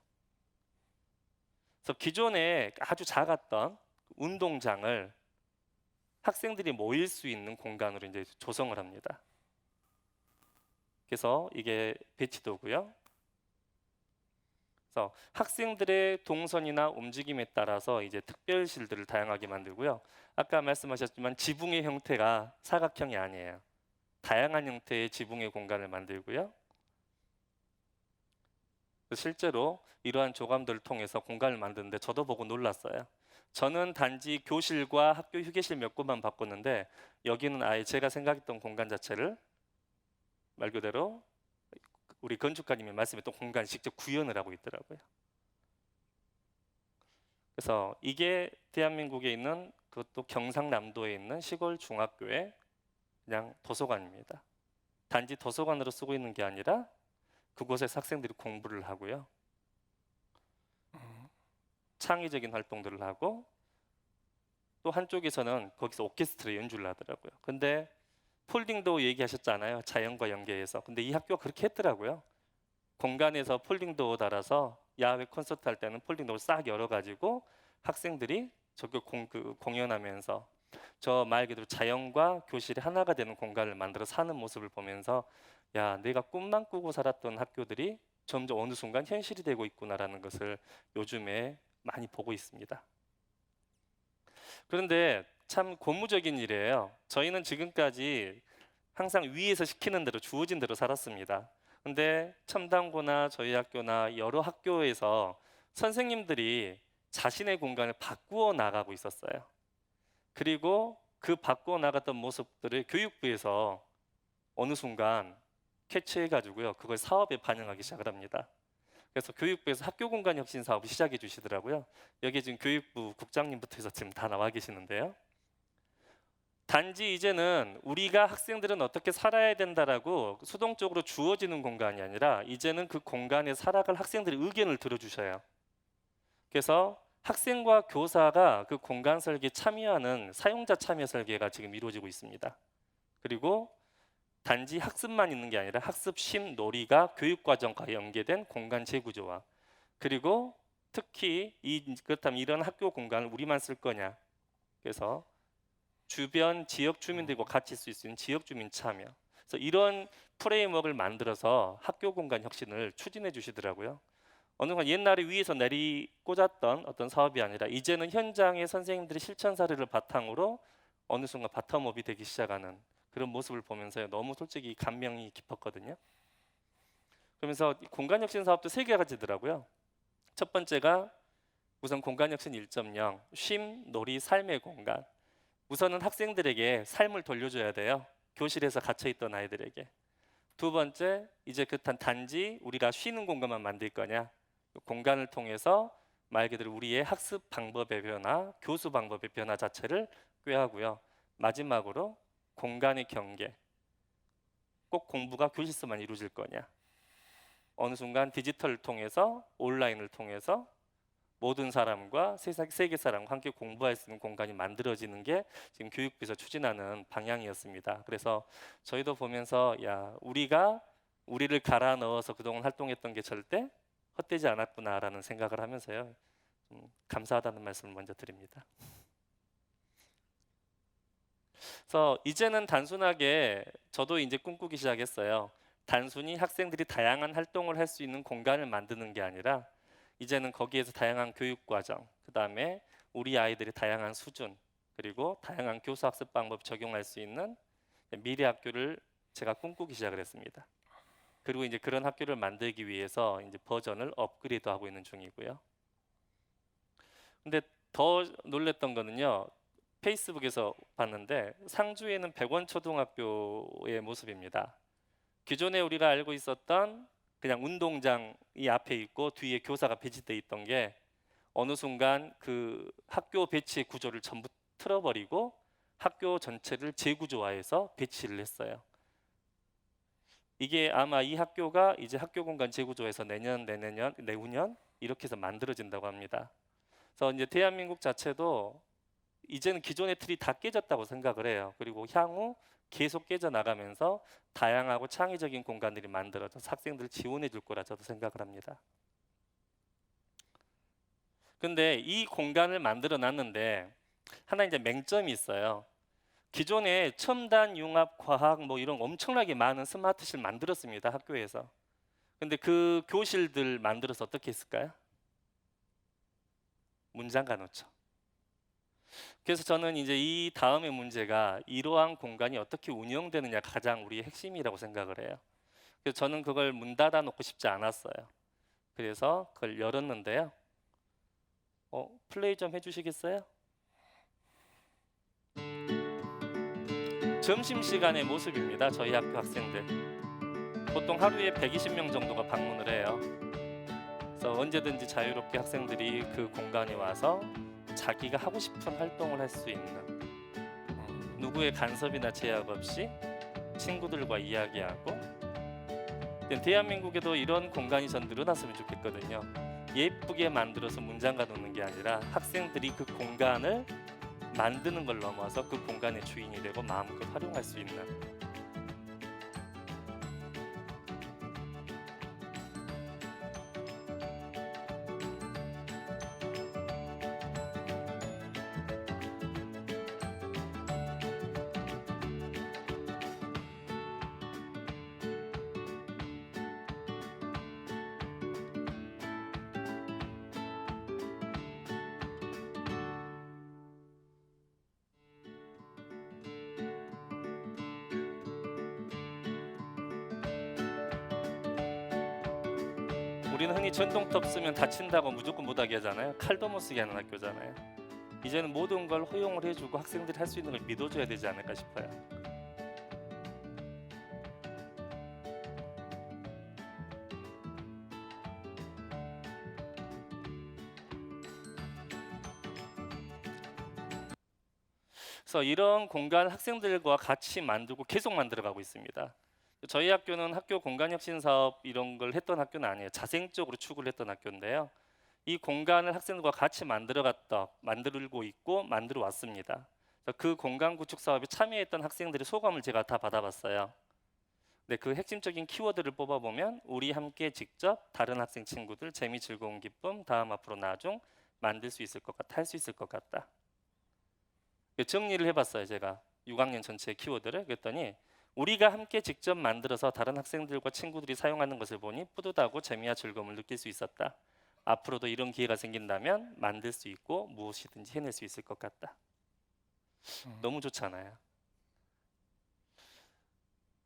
그래서 기존에 아주 작았던 운동장을 학생들이 모일 수 있는 공간으로 이제 조성을 합니다. 그래서 이게 배치도고요. 그래서 학생들의 동선이나 움직임에 따라서 이제 특별실들을 다양하게 만들고요. 아까 말씀하셨지만 지붕의 형태가 사각형이 아니에요. 다양한 형태의 지붕의 공간을 만들고요. 실제로 이러한 조감들을 통해서 공간을 만드는데 저도 보고 놀랐어요. 저는 단지 교실과 학교 휴게실 몇 곳만 바꿨는데 여기는 아예 제가 생각했던 공간 자체를 말 그대로 우리 건축가님이 말씀했던 공간 직접 구현을 하고 있더라고요. 그래서 이게 대한민국에 있는 그것도 경상남도에 있는 시골 중학교의 그냥 도서관입니다. 단지 도서관으로 쓰고 있는 게 아니라 그곳에서 학생들이 공부를 하고요. 창의적인 활동들을 하고 또 한쪽에서는 거기서 오케스트라 연주를 하더라고요. 근데 폴딩도어 얘기하셨잖아요. 자연과 연계해서. 근데 이 학교가 그렇게 했더라고요. 공간에서 폴딩도어 달아서 야외 콘서트 할 때는 폴딩도어 싹 열어가지고 학생들이 저기 공연하면서 저 말 그대로 자연과 교실이 하나가 되는 공간을 만들어 사는 모습을 보면서 야, 내가 꿈만 꾸고 살았던 학교들이 점점 어느 순간 현실이 되고 있구나라는 것을 요즘에 많이 보고 있습니다. 그런데 참 고무적인 일이에요. 저희는 지금까지 항상 위에서 시키는 대로 주어진 대로 살았습니다. 근데 첨단고나 저희 학교나 여러 학교에서 선생님들이 자신의 공간을 바꾸어 나가고 있었어요. 그리고 그 바꾸어 나갔던 모습들을 교육부에서 어느 순간 캐치해가지고요, 그걸 사업에 반영하기 시작을 합니다. 그래서 교육부에서 학교 공간 혁신 사업을 시작해 주시더라고요. 여기 지금 교육부 국장님부터 해서 지금 다 나와 계시는데요. 단지 이제는 우리가 학생들은 어떻게 살아야 된다라고 수동적으로 주어지는 공간이 아니라 이제는 그 공간에 살아갈 학생들의 의견을 들어주셔요. 그래서 학생과 교사가 그 공간 설계에 참여하는 사용자 참여 설계가 지금 이루어지고 있습니다. 그리고 단지 학습만 있는 게 아니라 학습 심 놀이가 교육과정과 연계된 공간 재구조화, 그리고 특히 그렇다면 이런 학교 공간을 우리만 쓸 거냐, 그래서 주변 지역 주민들과 같이 쓸 수 있는 지역 주민 참여, 그래서 이런 프레임워크를 만들어서 학교 공간 혁신을 추진해 주시더라고요. 어느 순간 옛날에 위에서 내리 꽂았던 어떤 사업이 아니라 이제는 현장의 선생님들의 실천 사례를 바탕으로 어느 순간 바텀업이 되기 시작하는 그런 모습을 보면서 너무 솔직히 감명이 깊었거든요. 그러면서 공간혁신 사업도 3개가 가지더라고요. 첫 번째가 우선 공간혁신 1.0 쉼, 놀이, 삶의 공간. 우선은 학생들에게 삶을 돌려줘야 돼요. 교실에서 갇혀있던 아이들에게. 두 번째, 이제 단지 우리가 쉬는 공간만 만들 거냐, 공간을 통해서 말 그대로 우리의 학습 방법의 변화, 교수 방법의 변화 자체를 꾀하고요. 마지막으로 공간의 경계. 꼭 공부가 교실에서만 이루어질 거냐, 어느 순간 디지털을 통해서 온라인을 통해서 모든 사람과 세계 사람과 함께 공부할 수 있는 공간이 만들어지는 게 지금 교육부에서 추진하는 방향이었습니다. 그래서 저희도 보면서 야, 우리를 갈아 넣어서 그동안 활동했던 게 절대 헛되지 않았구나라는 생각을 하면서요, 좀 감사하다는 말씀을 먼저 드립니다. 그래서 이제는 단순하게 저도 이제 꿈꾸기 시작했어요. 단순히 학생들이 다양한 활동을 할 수 있는 공간을 만드는 게 아니라 이제는 거기에서 다양한 교육 과정, 그다음에 우리 아이들의 다양한 수준, 그리고 다양한 교수 학습 방법 적용할 수 있는 미래 학교를 제가 꿈꾸기 시작을 했습니다. 그리고 이제 그런 학교를 만들기 위해서 이제 버전을 업그레이드하고 있는 중이고요. 근데 더 놀랬던 거는요, 페이스북에서 봤는데 상주에는 백원 초등학교의 모습입니다. 기존에 우리가 알고 있었던 그냥 운동장이 앞에 있고 뒤에 교사가 배치돼 있던 게 어느 순간 그 학교 배치 구조를 전부 틀어버리고 학교 전체를 재구조화해서 배치를 했어요. 이게 아마 이 학교가 이제 학교 공간 재구조에서 내년 이렇게 해서 만들어진다고 합니다. 그래서 이제 대한민국 자체도 이제는 기존의 틀이 다 깨졌다고 생각을 해요. 그리고 향후 계속 깨져나가면서 다양하고 창의적인 공간들이 만들어져서 학생들을 지원해 줄 거라 저도 생각을 합니다. 근데 이 공간을 만들어 놨는데 하나 이제 맹점이 있어요. 기존에 첨단 융합 과학 뭐 이런 엄청나게 많은 스마트실 만들었습니다, 학교에서. 근데 그 교실들 만들어서 어떻게 했을까요? 문 잠가 놓죠. 그래서 저는 이제 이 다음의 문제가 이러한 공간이 어떻게 운영되느냐가 가장 우리의 핵심이라고 생각을 해요. 그래서 저는 그걸 문 닫아 놓고 싶지 않았어요. 그래서 그걸 열었는데요. 플레이 좀 해주시겠어요? 점심시간의 모습입니다. 저희 학교 학생들. 보통 하루에 120명 정도가 방문을 해요. 그래서 언제든지 자유롭게 학생들이 그 공간에 와서 자기가 하고 싶은 활동을 할 수 있는, 누구의 간섭이나 제약 없이 친구들과 이야기하고, 대한민국에도 이런 공간이 전 늘어났으면 좋겠거든요. 예쁘게 만들어서 문장가 놓는 게 아니라 학생들이 그 공간을 만드는 걸 넘어서 그 공간의 주인이 되고 마음껏 활용할 수 있는 우리는 흔히 전동톱 쓰면 다친다고 무조건 못하게 하잖아요. 칼도 못 쓰게 하는 학교잖아요. 이제는 모든 걸 허용을 해주고 학생들이 할 수 있는 걸 믿어줘야 되지 않을까 싶어요. 그래서 이런 공간 학생들과 같이 만들고 계속 만들어가고 있습니다. 저희 학교는 학교 공간혁신 사업 이런 걸 했던 학교는 아니에요. 자생적으로 추구를 했던 학교인데요. 이 공간을 학생들과 같이 만들고 있고 만들어 왔습니다. 그 공간 구축 사업에 참여했던 학생들의 소감을 제가 다 받아봤어요. 근데 그 핵심적인 키워드를 뽑아보면 우리 함께 직접 다른 학생 친구들 재미 즐거운 기쁨 다음 앞으로 나중 만들 수 있을 것 같다 할 수 있을 것 같다. 정리를 해봤어요. 제가 6학년 전체의 키워드를. 그랬더니 우리가 함께 직접 만들어서 다른 학생들과 친구들이 사용하는 것을 보니 뿌듯하고 재미와 즐거움을 느낄 수 있었다. 앞으로도 이런 기회가 생긴다면 만들 수 있고 무엇이든지 해낼 수 있을 것 같다. 너무 좋잖아요.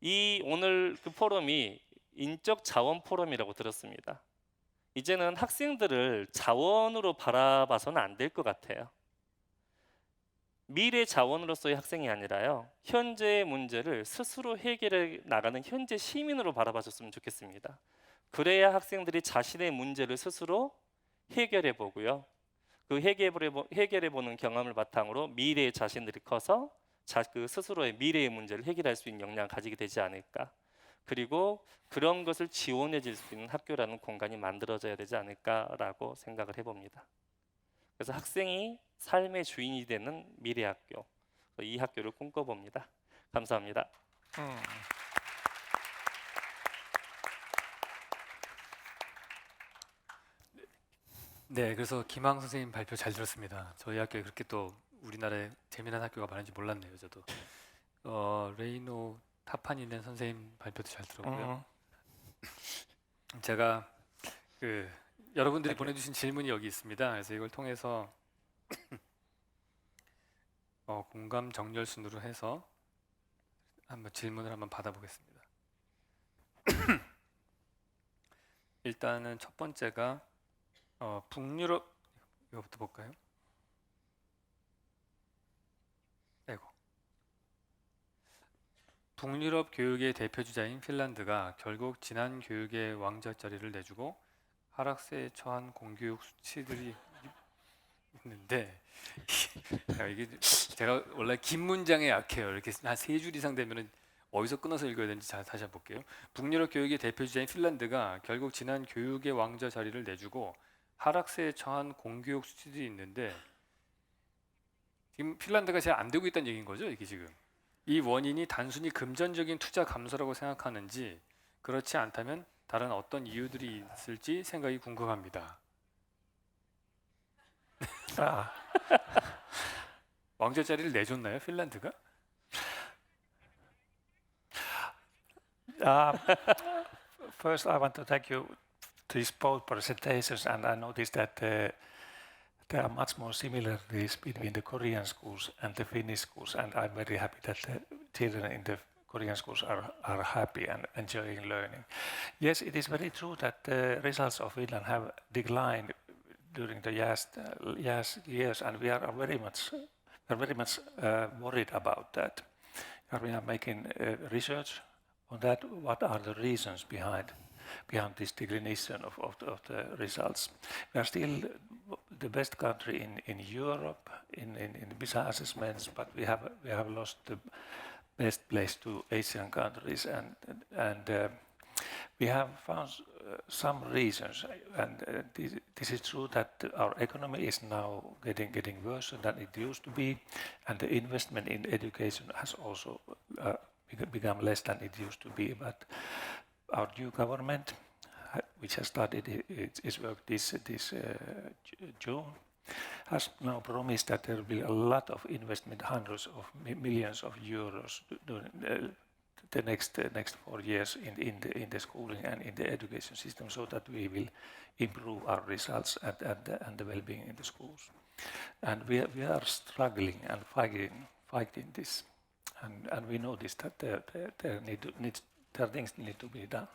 이 오늘 그 포럼이 인적 자원 포럼이라고 들었습니다. 이제는 학생들을 자원으로 바라봐서는 안 될 것 같아요. 미래 자원으로서의 학생이 아니라요. 현재의 문제를 스스로 해결해 나가는 현재 시민으로 바라봐줬으면 좋겠습니다. 그래야 학생들이 자신의 문제를 스스로 해결해 보고요. 그 해결해 보는 경험을 바탕으로 미래의 자신들이 커서 그 스스로의 미래의 문제를 해결할 수 있는 역량을 가지게 되지 않을까. 그리고 그런 것을 지원해 줄 수 있는 학교라는 공간이 만들어져야 되지 않을까라고 생각을 해봅니다. 그래서 학생이 삶의 주인이 되는 미래 학교, 이 학교를 꿈꿔봅니다. 감사합니다. 네, 그래서 김항 선생님 발표 잘 들었습니다. 저희 학교에 그렇게 또 우리나라에 재미난 학교가 많은지 몰랐네요, 저도. 레이노 타파니넨 선생님 발표도 잘 들었고요. 제가 여러분들이 보내주신 질문이 여기 있습니다. 그래서 이걸 통해서 공감 정렬 순으로 해서 한번 질문을 한번 받아보겠습니다. 일단은 첫 번째가 북유럽 이거부터 볼까요? 북유럽 교육의 대표 주자인 핀란드가 결국 진한 교육의 왕자 자리를 내주고 하락세에 처한 공교육 수치들이 있는데 이게 제가 원래 긴 문장에 약해요. 이렇게 한 3줄 이상 되면은 어디서 끊어서 읽어야 되는지 다시 한번 볼게요. 북유럽 교육의 대표 주자인 핀란드가 결국 진한 교육의 왕자 자리를 내주고 하락세에 처한 공교육 수치들이 있는데 지금 핀란드가 잘 안 되고 있다는 얘기인 거죠, 이게 지금. 이 원인이 단순히 금전적인 투자 감소라고 생각하는지 그렇지 않다면 다른 어떤 이유들이 있을지 생각이 궁금합니다. 왕자 자리를 내줬나요, 핀란드가? First, I want to thank you to these both presentations, and I noticed that there are much more similarities between the Korean schools and the Finnish schools, and I'm very happy that the children in the Korean schools are happy and enjoying learning. Yes, it is very true that the results of Finland have declined during the years, and we are very much worried about that. We are making research on that. What are the reasons behind this declination of the results? We are still the best country in Europe in PISA assessments, but we have lost the best place to Asian countries, and We have found some reasons, and this is true that our economy is now getting worse than it used to be, and the investment in education has also become less than it used to be. But our new government, which has started its work this June, has now promised that there will be a lot of investment, hundreds of millions of euros during the next 4 years in the schooling and in the education system, so that we will improve our results and the well-being in the schools. And we are struggling and fighting this, and we notice that there are things need to be done.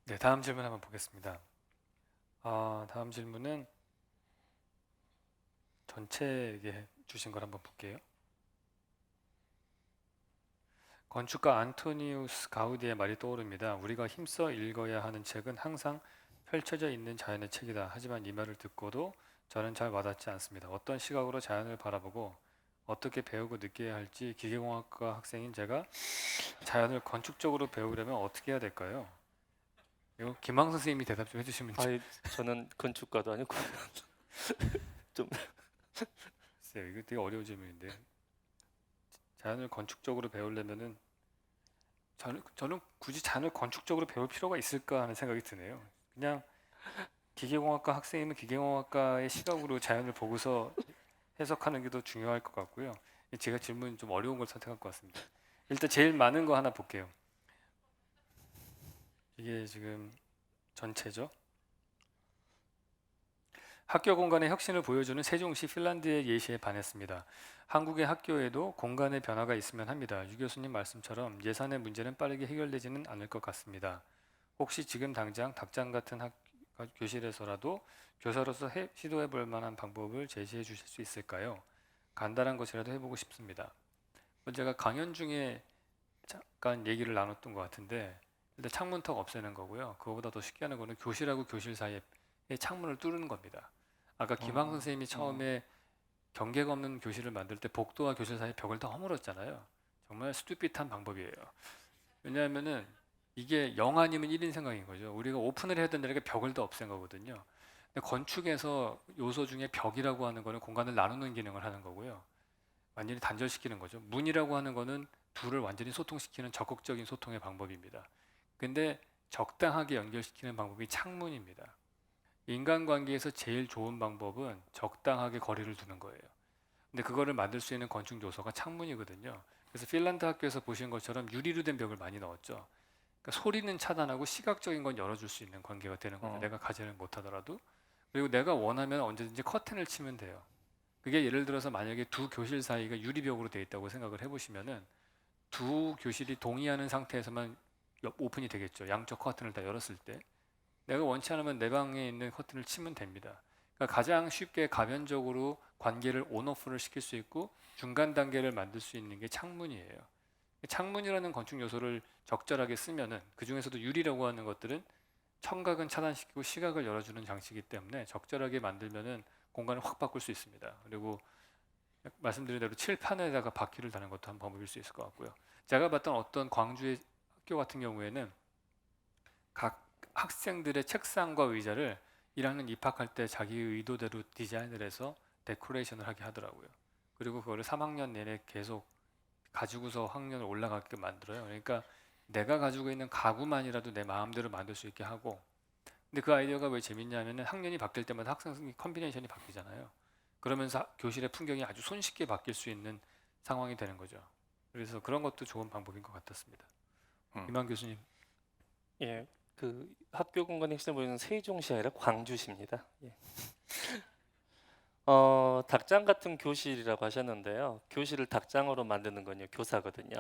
네, 다음 질문 한번 보겠습니다. 다음 질문은 전체에 주신 걸 한번 볼게요. 건축가 안토니우스 가우디의 말이 떠오릅니다. 우리가 힘써 읽어야 하는 책은 항상 펼쳐져 있는 자연의 책이다. 하지만 이 말을 듣고도 저는 잘 와닿지 않습니다. 어떤 시각으로 자연을 바라보고 어떻게 배우고 느껴야 할지 기계공학과 학생인 제가 자연을 건축적으로 배우려면 어떻게 해야 될까요? 이거 김황 선생님이 대답 좀 해주시면 아니, 저는 건축가도 아니고 좀 글쎄요, 이거 되게 어려운 질문인데 자연을 건축적으로 배우려면은 저는 굳이 자연을 건축적으로 배울 필요가 있을까 하는 생각이 드네요. 그냥 기계공학과 학생이면 기계공학과의 시각으로 자연을 보고서 해석하는 게 더 중요할 것 같고요. 제가 질문 좀 어려운 걸 선택할 것 같습니다. 일단 제일 많은 거 하나 볼게요. 이게 지금 전체죠. 학교 공간의 혁신을 보여주는 세종시 핀란드의 예시에 반했습니다. 한국의 학교에도 공간의 변화가 있으면 합니다. 유 교수님 말씀처럼 예산의 문제는 빠르게 해결되지는 않을 것 같습니다. 혹시 지금 당장 닭장 같은 교실에서라도 교사로서 시도해 볼 만한 방법을 제시해 주실 수 있을까요? 간단한 것이라도 해보고 싶습니다. 제가 강연 중에 잠깐 얘기를 나눴던 것 같은데 일단 창문턱 없애는 거고요. 그거보다 더 쉽게 하는 거는 교실하고 교실 사이에 창문을 뚫는 겁니다. 아까 김황 선생님이 처음에 경계가 없는 교실을 만들 때 복도와 교실 사이 벽을 다 허물었잖아요. 정말 스튜핏한 방법이에요. 왜냐하면은 이게 0 아니면 1인 생각인 거죠. 우리가 오픈을 해야 된다는 게 벽을 더 없앤 거거든요. 근데 건축에서 요소 중에 벽이라고 하는 거는 공간을 나누는 기능을 하는 거고요. 완전히 단절시키는 거죠. 문이라고 하는 거는 둘을 완전히 소통시키는 적극적인 소통의 방법입니다. 근데 적당하게 연결시키는 방법이 창문입니다. 인간관계에서 제일 좋은 방법은 적당하게 거리를 두는 거예요. 근데 그거를 만들 수 있는 건축 요소가 창문이거든요. 그래서 핀란드 학교에서 보신 것처럼 유리로 된 벽을 많이 넣었죠. 그러니까 소리는 차단하고 시각적인 건 열어줄 수 있는 관계가 되는 거예요. 내가 가지를 못하더라도. 그리고 내가 원하면 언제든지 커튼을 치면 돼요. 그게 예를 들어서 만약에 두 교실 사이가 유리벽으로 되어 있다고 생각을 해보시면은 두 교실이 동의하는 상태에서만 오픈이 되겠죠. 양쪽 커튼을 다 열었을 때. 내가 원치 않으면 내 방에 있는 커튼을 치면 됩니다. 그러니까 가장 쉽게 가변적으로 관계를 온오프를 시킬 수 있고 중간 단계를 만들 수 있는 게 창문이에요. 창문이라는 건축 요소를 적절하게 쓰면은 그 중에서도 유리라고 하는 것들은 청각은 차단시키고 시각을 열어주는 장치이기 때문에 적절하게 만들면은 공간을 확 바꿀 수 있습니다. 그리고 말씀드린 대로 칠판에다가 바퀴를 다는 것도 한 방법일 수 있을 것 같고요. 제가 봤던 어떤 광주의 학교 같은 경우에는 각 학생들의 책상과 의자를 1학년 입학할 때 자기 의도대로 디자인을 해서 데코레이션을 하게 하더라고요. 그리고 그거를 3학년 내내 계속 가지고서 학년을 올라가게끔 만들어요. 그러니까 내가 가지고 있는 가구만이라도 내 마음대로 만들 수 있게 하고, 근데 그 아이디어가 왜 재밌냐면은 학년이 바뀔 때마다 학생 컨비네이션이 바뀌잖아요. 그러면서 교실의 풍경이 아주 손쉽게 바뀔 수 있는 상황이 되는 거죠. 그래서 그런 것도 좋은 방법인 것 같았습니다. 이만 교수님. 예, 그 학교 공간의 혁신을 보여주는 세종시 아니라 광주시입니다. 예. 닭장 같은 교실이라고 하셨는데요. 교실을 닭장으로 만드는 건요, 교사거든요.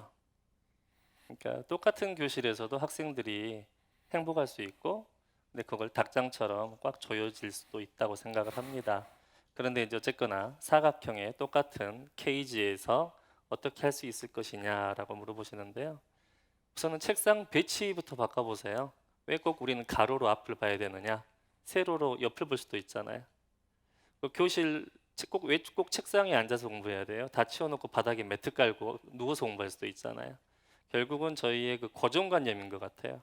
그러니까 똑같은 교실에서도 학생들이 행복할 수 있고, 근데 그걸 닭장처럼 꽉 조여질 수도 있다고 생각을 합니다. 그런데 이제 어쨌거나 사각형의 똑같은 케이지에서 어떻게 할 수 있을 것이냐라고 물어보시는데요. 우선은 책상 배치부터 바꿔보세요. 왜 꼭 우리는 가로로 앞을 봐야 되느냐? 세로로 옆을 볼 수도 있잖아요. 교실 왜 꼭 책상에 앉아서 공부해야 돼요? 다 치워놓고 바닥에 매트 깔고 누워서 공부할 수도 있잖아요. 결국은 저희의 그 고정관념인 것 같아요.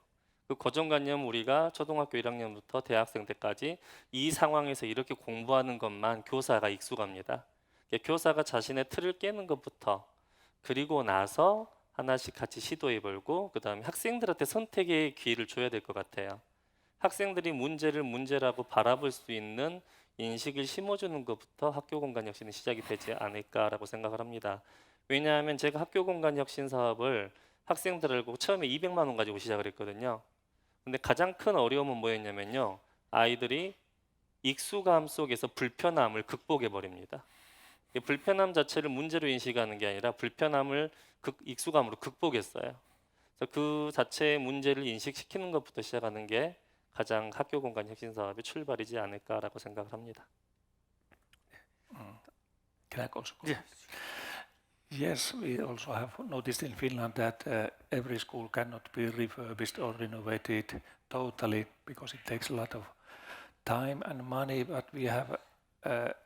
그 고정관념 우리가 초등학교 1학년부터 대학생 때까지 이 상황에서 이렇게 공부하는 것만 교사가 익숙합니다. 교사가 자신의 틀을 깨는 것부터 그리고 나서 하나씩 같이 시도해보고 그 다음에 학생들한테 선택의 기회를 줘야 될 것 같아요. 학생들이 문제를 문제라고 바라볼 수 있는 인식을 심어주는 것부터 학교 공간 혁신이 시작이 되지 않을까라고 생각을 합니다. 왜냐하면 제가 학교 공간 혁신 사업을 학생들하고 처음에 200만 원 가지고 시작을 했거든요. 근데 가장 큰 어려움은 뭐였냐면요. 아이들이 익숙함 속에서 불편함을 극복해 버립니다. 이 불편함 자체를 문제로 인식하는 게 아니라 불편함을 익숙함으로 극복했어요. 그래서 그 자체의 문제를 인식시키는 것부터 시작하는 게 가장 학교 공간 혁신 사업의 출발이지 않을까라고 생각을 합니다. Can I also go? Yeah. Yes, we also have noticed in Finland that every school cannot be refurbished or renovated totally because it takes a lot of time and money, but we have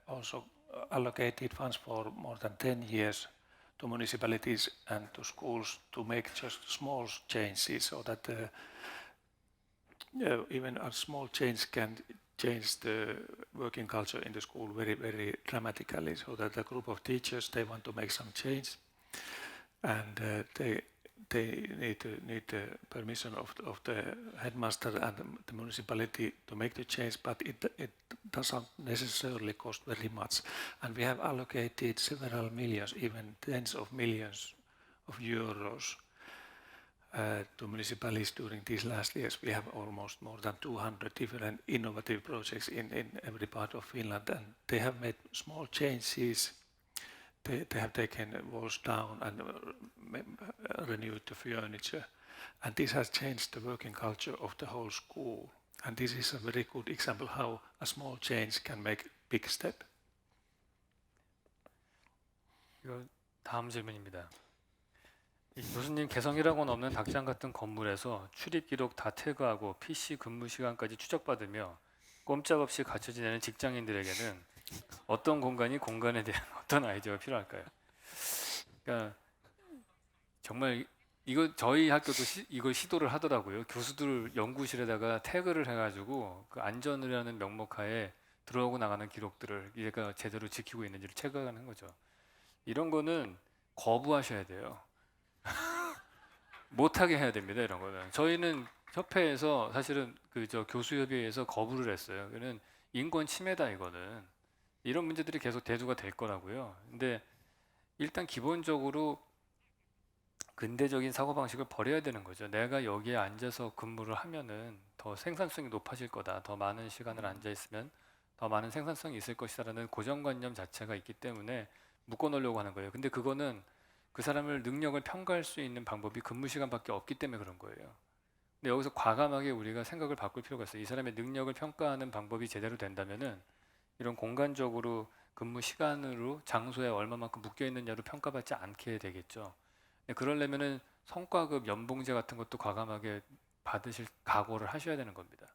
also allocated funds for more than 10 years to municipalities and to schools to make just small changes so that even a small change can change the working culture in the school very, very dramatically, so that a group of teachers, they want to make some change and they need the permission of the headmaster and the municipality to make the change, but it doesn't necessarily cost very much. And we have allocated several millions, even tens of millions of euros to municipalities during these last years. We have almost more than 200 different innovative projects in every part of Finland, and they have made small changes. They have taken walls down and renewed the furniture, and this has changed the working culture of the whole school. And this is a very good example how a small change can make big step. 이거 다음 질문입니다. 이 교수님 개성이라고는 없는 닭장 같은 건물에서 출입 기록 다 태그하고 PC 근무 시간까지 추적받으며 꼼짝없이 갇혀 지내는 직장인들에게는 어떤 공간이 공간에 대한 어떤 아이디어가 필요할까요? 그러니까 정말 이거 저희 학교도 이걸 시도를 하더라고요. 교수들 연구실에다가 태그를 해가지고 그 안전이라는 명목하에 들어오고 나가는 기록들을 얘가 제대로 지키고 있는지를 체크하는 거죠. 이런 거는 거부하셔야 돼요. 못하게 해야 됩니다. 이런 거는 저희는 협회에서 사실은 그 교수협의회에서 거부를 했어요. 그는 인권 침해다 이거는. 이런 문제들이 계속 대두가 될 거라고요. 근데 일단 기본적으로 근대적인 사고방식을 버려야 되는 거죠. 내가 여기에 앉아서 근무를 하면은 더 생산성이 높아질 거다. 더 많은 시간을 앉아 있으면 더 많은 생산성이 있을 것이다라는 고정관념 자체가 있기 때문에 묶어놓으려고 하는 거예요. 근데 그거는 그 사람을 능력을 평가할 수 있는 방법이 근무 시간밖에 없기 때문에 그런 거예요. 근데 여기서 과감하게 우리가 생각을 바꿀 필요가 있어요. 이 사람의 능력을 평가하는 방법이 제대로 된다면은 이런 공간적으로 근무 시간으로 장소에 얼마만큼 묶여 있느냐로 평가받지 않게 되겠죠. 그러려면은 성과급 연봉제 같은 것도 과감하게 받으실 각오를 하셔야 되는 겁니다.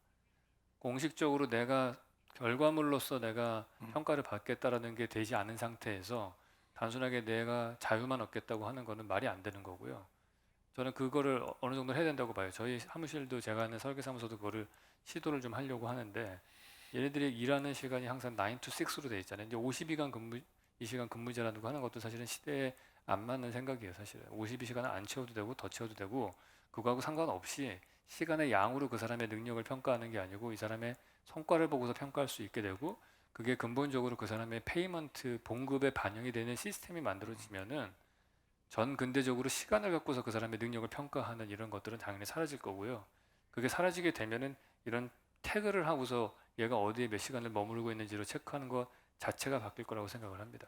공식적으로 내가 결과물로서 내가 평가를 받겠다라는 게 되지 않은 상태에서 단순하게 내가 자유만 얻겠다고 하는 거는 말이 안 되는 거고요. 저는 그거를 어느 정도 해야 된다고 봐요. 저희 사무실도 제가 하는 설계사무소도 그거를 시도를 좀 하려고 하는데 얘네들이 일하는 시간이 항상 9 to 6로 돼 있잖아요. 이제 52시간 근무, 이 시간 근무제라는 거 하는 것도 사실은 시대에 안 맞는 생각이에요. 사실은 52시간을 안 채워도 되고 더 채워도 되고 그거하고 상관없이 시간의 양으로 그 사람의 능력을 평가하는 게 아니고 이 사람의 성과를 보고서 평가할 수 있게 되고 그게 근본적으로 그 사람의 페이먼트 봉급에 반영이 되는 시스템이 만들어지면은 전 근대적으로 시간을 갖고서 그 사람의 능력을 평가하는 이런 것들은 당연히 사라질 거고요. 그게 사라지게 되면은 이런 태그를 하고서 얘가 어디에 몇 시간을 머무르고 있는지로 체크하는 것 자체가 바뀔 거라고 생각을 합니다.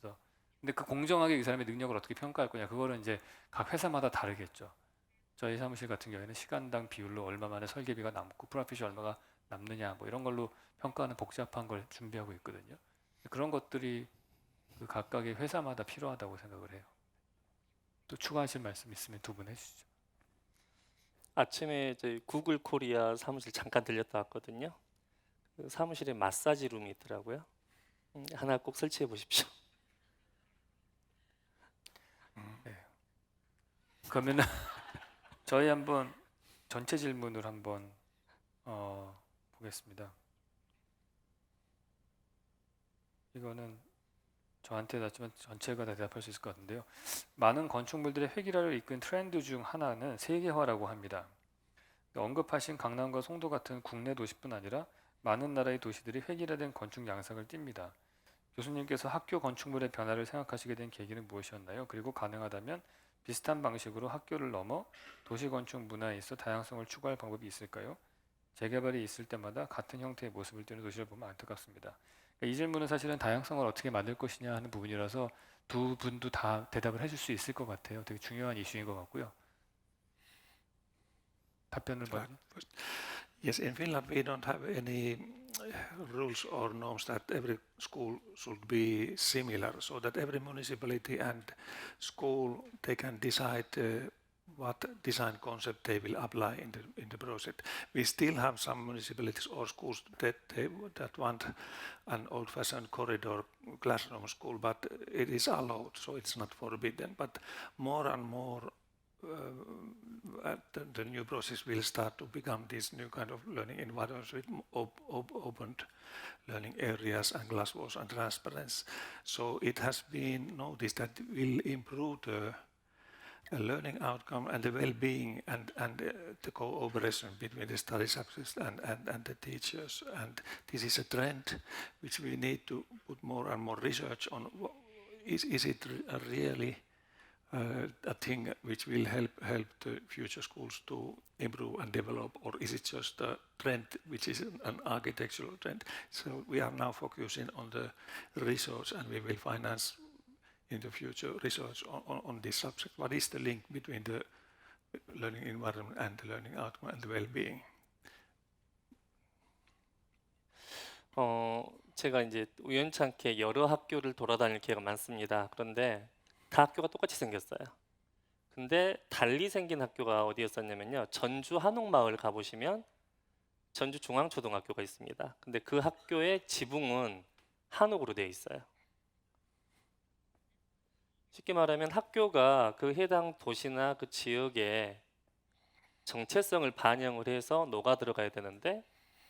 그래서 근데 그 공정하게 이 사람의 능력을 어떻게 평가할 거냐 그거는 이제 각 회사마다 다르겠죠. 저희 사무실 같은 경우에는 시간당 비율로 얼마 만에 설계비가 남고 프로핏이 얼마가 남느냐 뭐 이런 걸로 평가하는 복잡한 걸 준비하고 있거든요. 그런 것들이 그 각각의 회사마다 필요하다고 생각을 해요. 또 추가하실 말씀 있으면 두 분 해주시죠. 아침에 저희 구글 코리아 사무실 잠깐 들렸다 왔거든요. 그 사무실에 마사지 룸이 있더라고요. 하나 꼭 설치해 보십시오. 그러면은 저희 한번 전체 질문을 한번 보겠습니다. 이거는 저한테 닿지만 전체가 다 대답할 수 있을 것 같은데요. 많은 건축물들의 획일화를 이끈 트렌드 중 하나는 세계화라고 합니다. 언급하신 강남과 송도 같은 국내 도시뿐 아니라 많은 나라의 도시들이 획일화된 건축 양상을 띱니다. 교수님께서 학교 건축물의 변화를 생각하시게 된 계기는 무엇이었나요? 그리고 가능하다면 비슷한 방식으로 학교를 넘어 도시 건축 문화에 있어 다양성을 추구할 방법이 있을까요? 재개발이 있을 때마다 같은 형태의 모습을 띠는 도시를 보면 안타깝습니다. 이 질문은 사실은 다양성을 어떻게 만들 것이냐 하는 부분이라서 두 분도 다 대답을 해줄 수 있을 것 같아요. 되게 중요한 이슈인 것 같고요. 답변을 먼저. Yes, in Finland we don't have any rules or norms that every school should be similar, so that every municipality and school they can decide what design concept they will apply in the project. We still have some municipalities or schools that want an old-fashioned corridor classroom school, but it is allowed, so it's not forbidden. But more and more the new process will start to become this new kind of learning environments with opened learning areas and glass walls and transparency. So it has been noticed that it will improve the learning outcome and the well-being and the cooperation between the study subjects and the teachers. And this is a trend which we need to put more and more research on. Is it really a thing which will help the future schools to improve and develop, or is it just a trend which is an architectural trend? So we are now focusing on the research, and we will finance in the future research on this subject. What is the link between the learning environment and the learning outcome and the well-being? 제가 이제 우연찮게 여러 학교를 돌아다닐 기회가 많습니다. 그런데 다 학교가 똑같이 생겼어요. 근데 달리 생긴 학교가 어디였었냐면요. 전주 한옥마을 가보시면 전주 중앙초등학교가 있습니다. 근데 그 학교의 지붕은 한옥으로 되어 있어요. 쉽게 말하면 학교가 그 해당 도시나 그 지역의 정체성을 반영을 해서 녹아 들어가야 되는데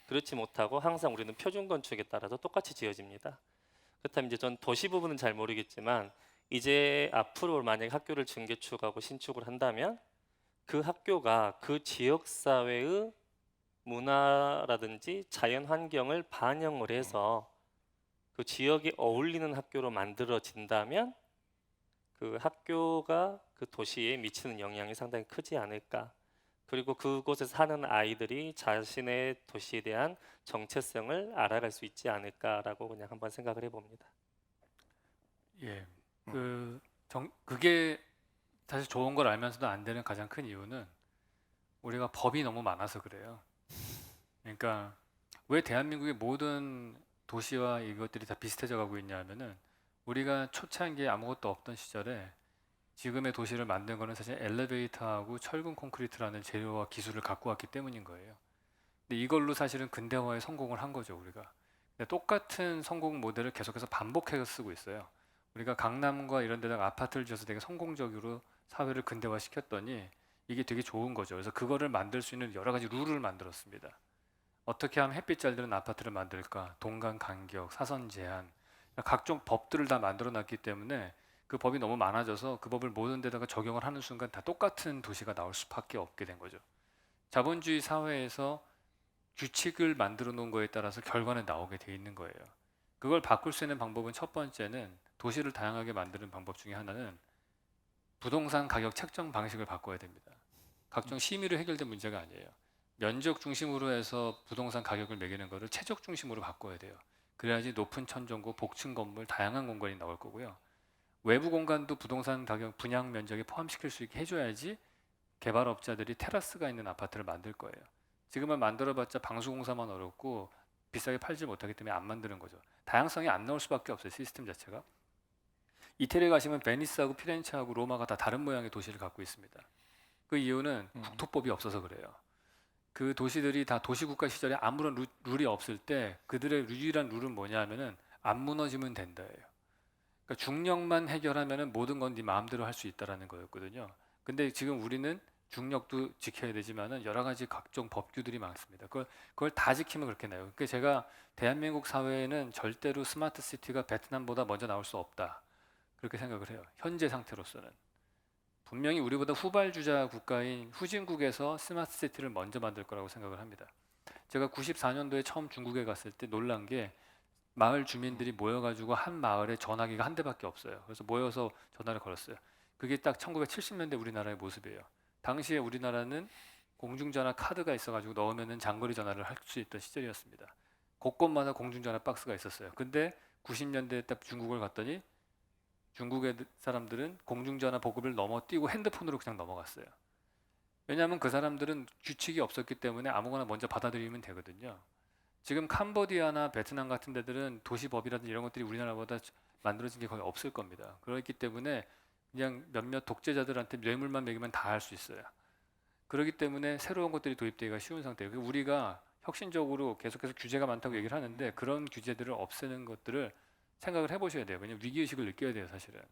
그렇지 못하고 항상 우리는 표준 건축에 따라서 똑같이 지어집니다. 그렇다면 이제 전 도시 부분은 잘 모르겠지만 이제 앞으로 만약 학교를 증개축하고 신축을 한다면 그 학교가 그 지역 사회의 문화라든지 자연 환경을 반영을 해서 그 지역에 어울리는 학교로 만들어진다면 그 학교가 그 도시에 미치는 영향이 상당히 크지 않을까. 그리고 그곳에 사는 아이들이 자신의 도시에 대한 정체성을 알아갈 수 있지 않을까라고 그냥 한번 생각을 해봅니다. 예, 그게 사실 좋은 걸 알면서도 안 되는 가장 큰 이유는 우리가 법이 너무 많아서 그래요. 그러니까 왜 대한민국의 모든 도시와 이것들이 다 비슷해져 가고 있냐 하면은 우리가 초창기에 아무것도 없던 시절에 지금의 도시를 만든 거는 사실 엘리베이터하고 철근 콘크리트라는 재료와 기술을 갖고 왔기 때문인 거예요. 근데 이걸로 사실은 근대화에 성공을 한 거죠, 우리가. 근데 똑같은 성공 모델을 계속해서 반복해서 쓰고 있어요. 우리가 강남과 이런 데다가 아파트를 지어서 되게 성공적으로 사회를 근대화 시켰더니 이게 되게 좋은 거죠. 그래서 그거를 만들 수 있는 여러 가지 룰을 만들었습니다. 어떻게 하면 햇빛 잘 드는 아파트를 만들까? 동간 간격, 사선 제한, 각종 법들을 다 만들어 놨기 때문에 그 법이 너무 많아져서 그 법을 모든 데다가 적용을 하는 순간 다 똑같은 도시가 나올 수밖에 없게 된 거죠. 자본주의 사회에서 규칙을 만들어 놓은 거에 따라서 결과는 나오게 돼 있는 거예요. 그걸 바꿀 수 있는 방법은 첫 번째는 도시를 다양하게 만드는 방법 중에 하나는 부동산 가격 책정 방식을 바꿔야 됩니다. 각종 심의로 해결된 문제가 아니에요. 면적 중심으로 해서 부동산 가격을 매기는 거를 최적 중심으로 바꿔야 돼요. 그래야지 높은 천정고, 복층 건물, 다양한 공간이 나올 거고요. 외부 공간도 부동산 가격 분양 면적에 포함시킬 수 있게 해줘야지 개발업자들이 테라스가 있는 아파트를 만들 거예요. 지금은 만들어봤자 방수공사만 어렵고 비싸게 팔지 못하기 때문에 안 만드는 거죠. 다양성이 안 나올 수밖에 없어요, 시스템 자체가. 이태리 가시면 베니스하고 피렌체하고 로마가 다 다른 모양의 도시를 갖고 있습니다. 그 이유는 국토법이 없어서 그래요. 그 도시들이 다 도시국가 시절에 아무런 룰이 없을 때 그들의 유일한 룰은 뭐냐 하면은 안 무너지면 된다예요. 그러니까 중력만 해결하면은 모든 건 네 마음대로 할 수 있다라는 거였거든요. 근데 지금 우리는 중력도 지켜야 되지만은 여러 가지 각종 법규들이 많습니다. 그걸 다 지키면 그렇게 나요. 그러니까 제가 대한민국 사회에는 절대로 스마트 시티가 베트남보다 먼저 나올 수 없다. 그렇게 생각을 해요. 현재 상태로서는. 분명히 우리보다 후발주자 국가인 후진국에서 스마트 시티를 먼저 만들 거라고 생각을 합니다. 제가 94년도에 처음 중국에 갔을 때 놀란 게 마을 주민들이 모여가지고 한 마을에 전화기가 한 대밖에 없어요. 그래서 모여서 전화를 걸었어요. 그게 딱 1970년대 우리나라의 모습이에요. 당시에 우리나라는 공중전화 카드가 있어가지고 넣으면은 장거리 전화를 할 수 있던 시절이었습니다. 곳곳마다 공중전화 박스가 있었어요. 근데 90년대에 딱 중국을 갔더니 중국의 사람들은 공중전화 보급을 넘어뛰고 핸드폰으로 그냥 넘어갔어요. 왜냐하면 그 사람들은 규칙이 없었기 때문에 아무거나 먼저 받아들이면 되거든요. 지금 캄보디아나 베트남 같은 데들은 도시법이라든지 이런 것들이 우리나라보다 만들어진 게 거의 없을 겁니다. 그렇기 때문에 그냥 몇몇 독재자들한테 뇌물만 먹이면 다 할 수 있어요. 그렇기 때문에 새로운 것들이 도입되기가 쉬운 상태예요. 우리가 혁신적으로 계속해서 규제가 많다고 얘기를 하는데 그런 규제들을 없애는 것들을 생각을 해보셔야 돼요. 왜냐면 위기의식을 느껴야 돼요, 사실은.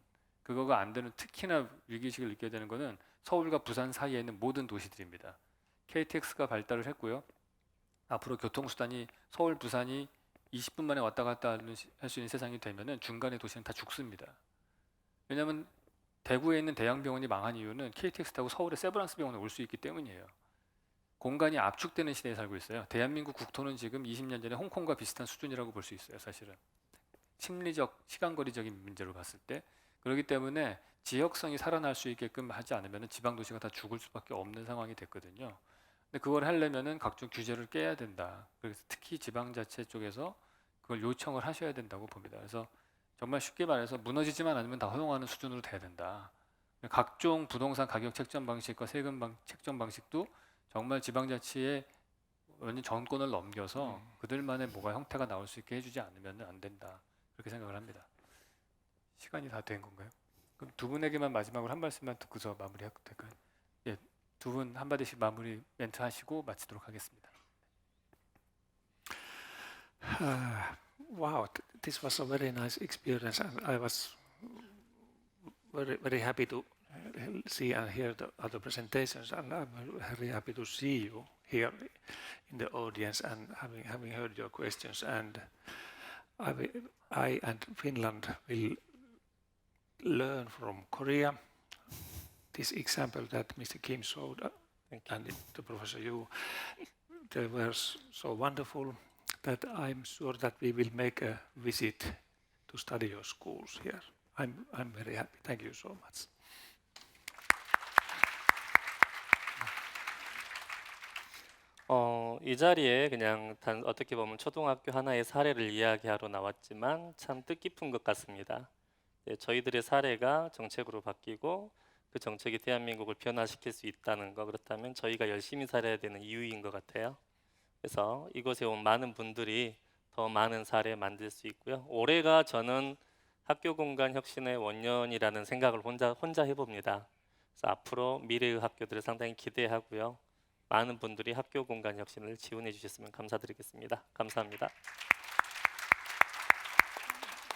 그거가 안 되는, 특히나 위기의식을 느껴야 되는 거는 서울과 부산 사이에 있는 모든 도시들입니다. KTX가 발달을 했고요. 앞으로 교통수단이 서울, 부산이 20분 만에 왔다 갔다 할 수 있는 세상이 되면은 중간의 도시는 다 죽습니다. 왜냐하면 대구에 있는 대양병원이 망한 이유는 KTX 타고 서울의 세브란스 병원에 올 수 있기 때문이에요. 공간이 압축되는 시대에 살고 있어요. 대한민국 국토는 지금 20년 전에 홍콩과 비슷한 수준이라고 볼 수 있어요, 사실은. 심리적, 시간거리적인 문제로 봤을 때. 그렇기 때문에 지역성이 살아날 수 있게끔 하지 않으면 지방 도시가 다 죽을 수밖에 없는 상황이 됐거든요. 근데 그걸 하려면은 각종 규제를 깨야 된다. 그래서 특히 지방자치 쪽에서 그걸 요청을 하셔야 된다고 봅니다. 그래서 정말 쉽게 말해서 무너지지만 않으면 다 허용하는 수준으로 돼야 된다. 각종 부동산 가격 책정 방식과 세금 책정 방식도 정말 지방자치에 완전 전권을 넘겨서 그들만의 뭐가 형태가 나올 수 있게 해주지 않으면 안 된다. 그렇게 생각을 합니다. 시간이 다 된 건가요? 그럼 두 분에게만 마지막으로 한 말씀만 듣고서 마무리해도 될까요? 예, 두 분 한마디씩 마무리 멘트 하시고 마치도록 하겠습니다. Wow, this was a very nice experience, and I was very happy to see and hear the other presentations, and I'm very happy to see you here in the audience and having heard your questions. And I and Finland will learn from Korea. This example that Mr. Kim showed and the Professor Yu, they were so wonderful that I'm sure that we will make a visit to study your schools here. I'm very happy. Thank you so much. 이 자리에 그냥 어떻게 보면 초등학교 하나의 사례를 이야기하러 나왔지만 참 뜻깊은 것 같습니다. 저희들의 사례가 정책으로 바뀌고 그 정책이 대한민국을 변화시킬 수 있다는 거, 그렇다면 저희가 열심히 살아야 되는 이유인 것 같아요. 그래서 이곳에 온 많은 분들이 더 많은 사례 만들 수 있고요. 올해가 저는 학교 공간 혁신의 원년이라는 생각을 혼자 해봅니다. 그래서 앞으로 미래의 학교들을 상당히 기대하고요. 많은 분들이 학교 공간 혁신을 지원해 주셨으면 감사드리겠습니다. 감사합니다.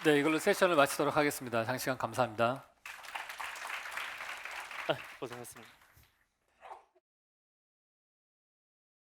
네, 이걸로 세션을 마치도록 하겠습니다. 장시간 감사합니다. 고생했습니다.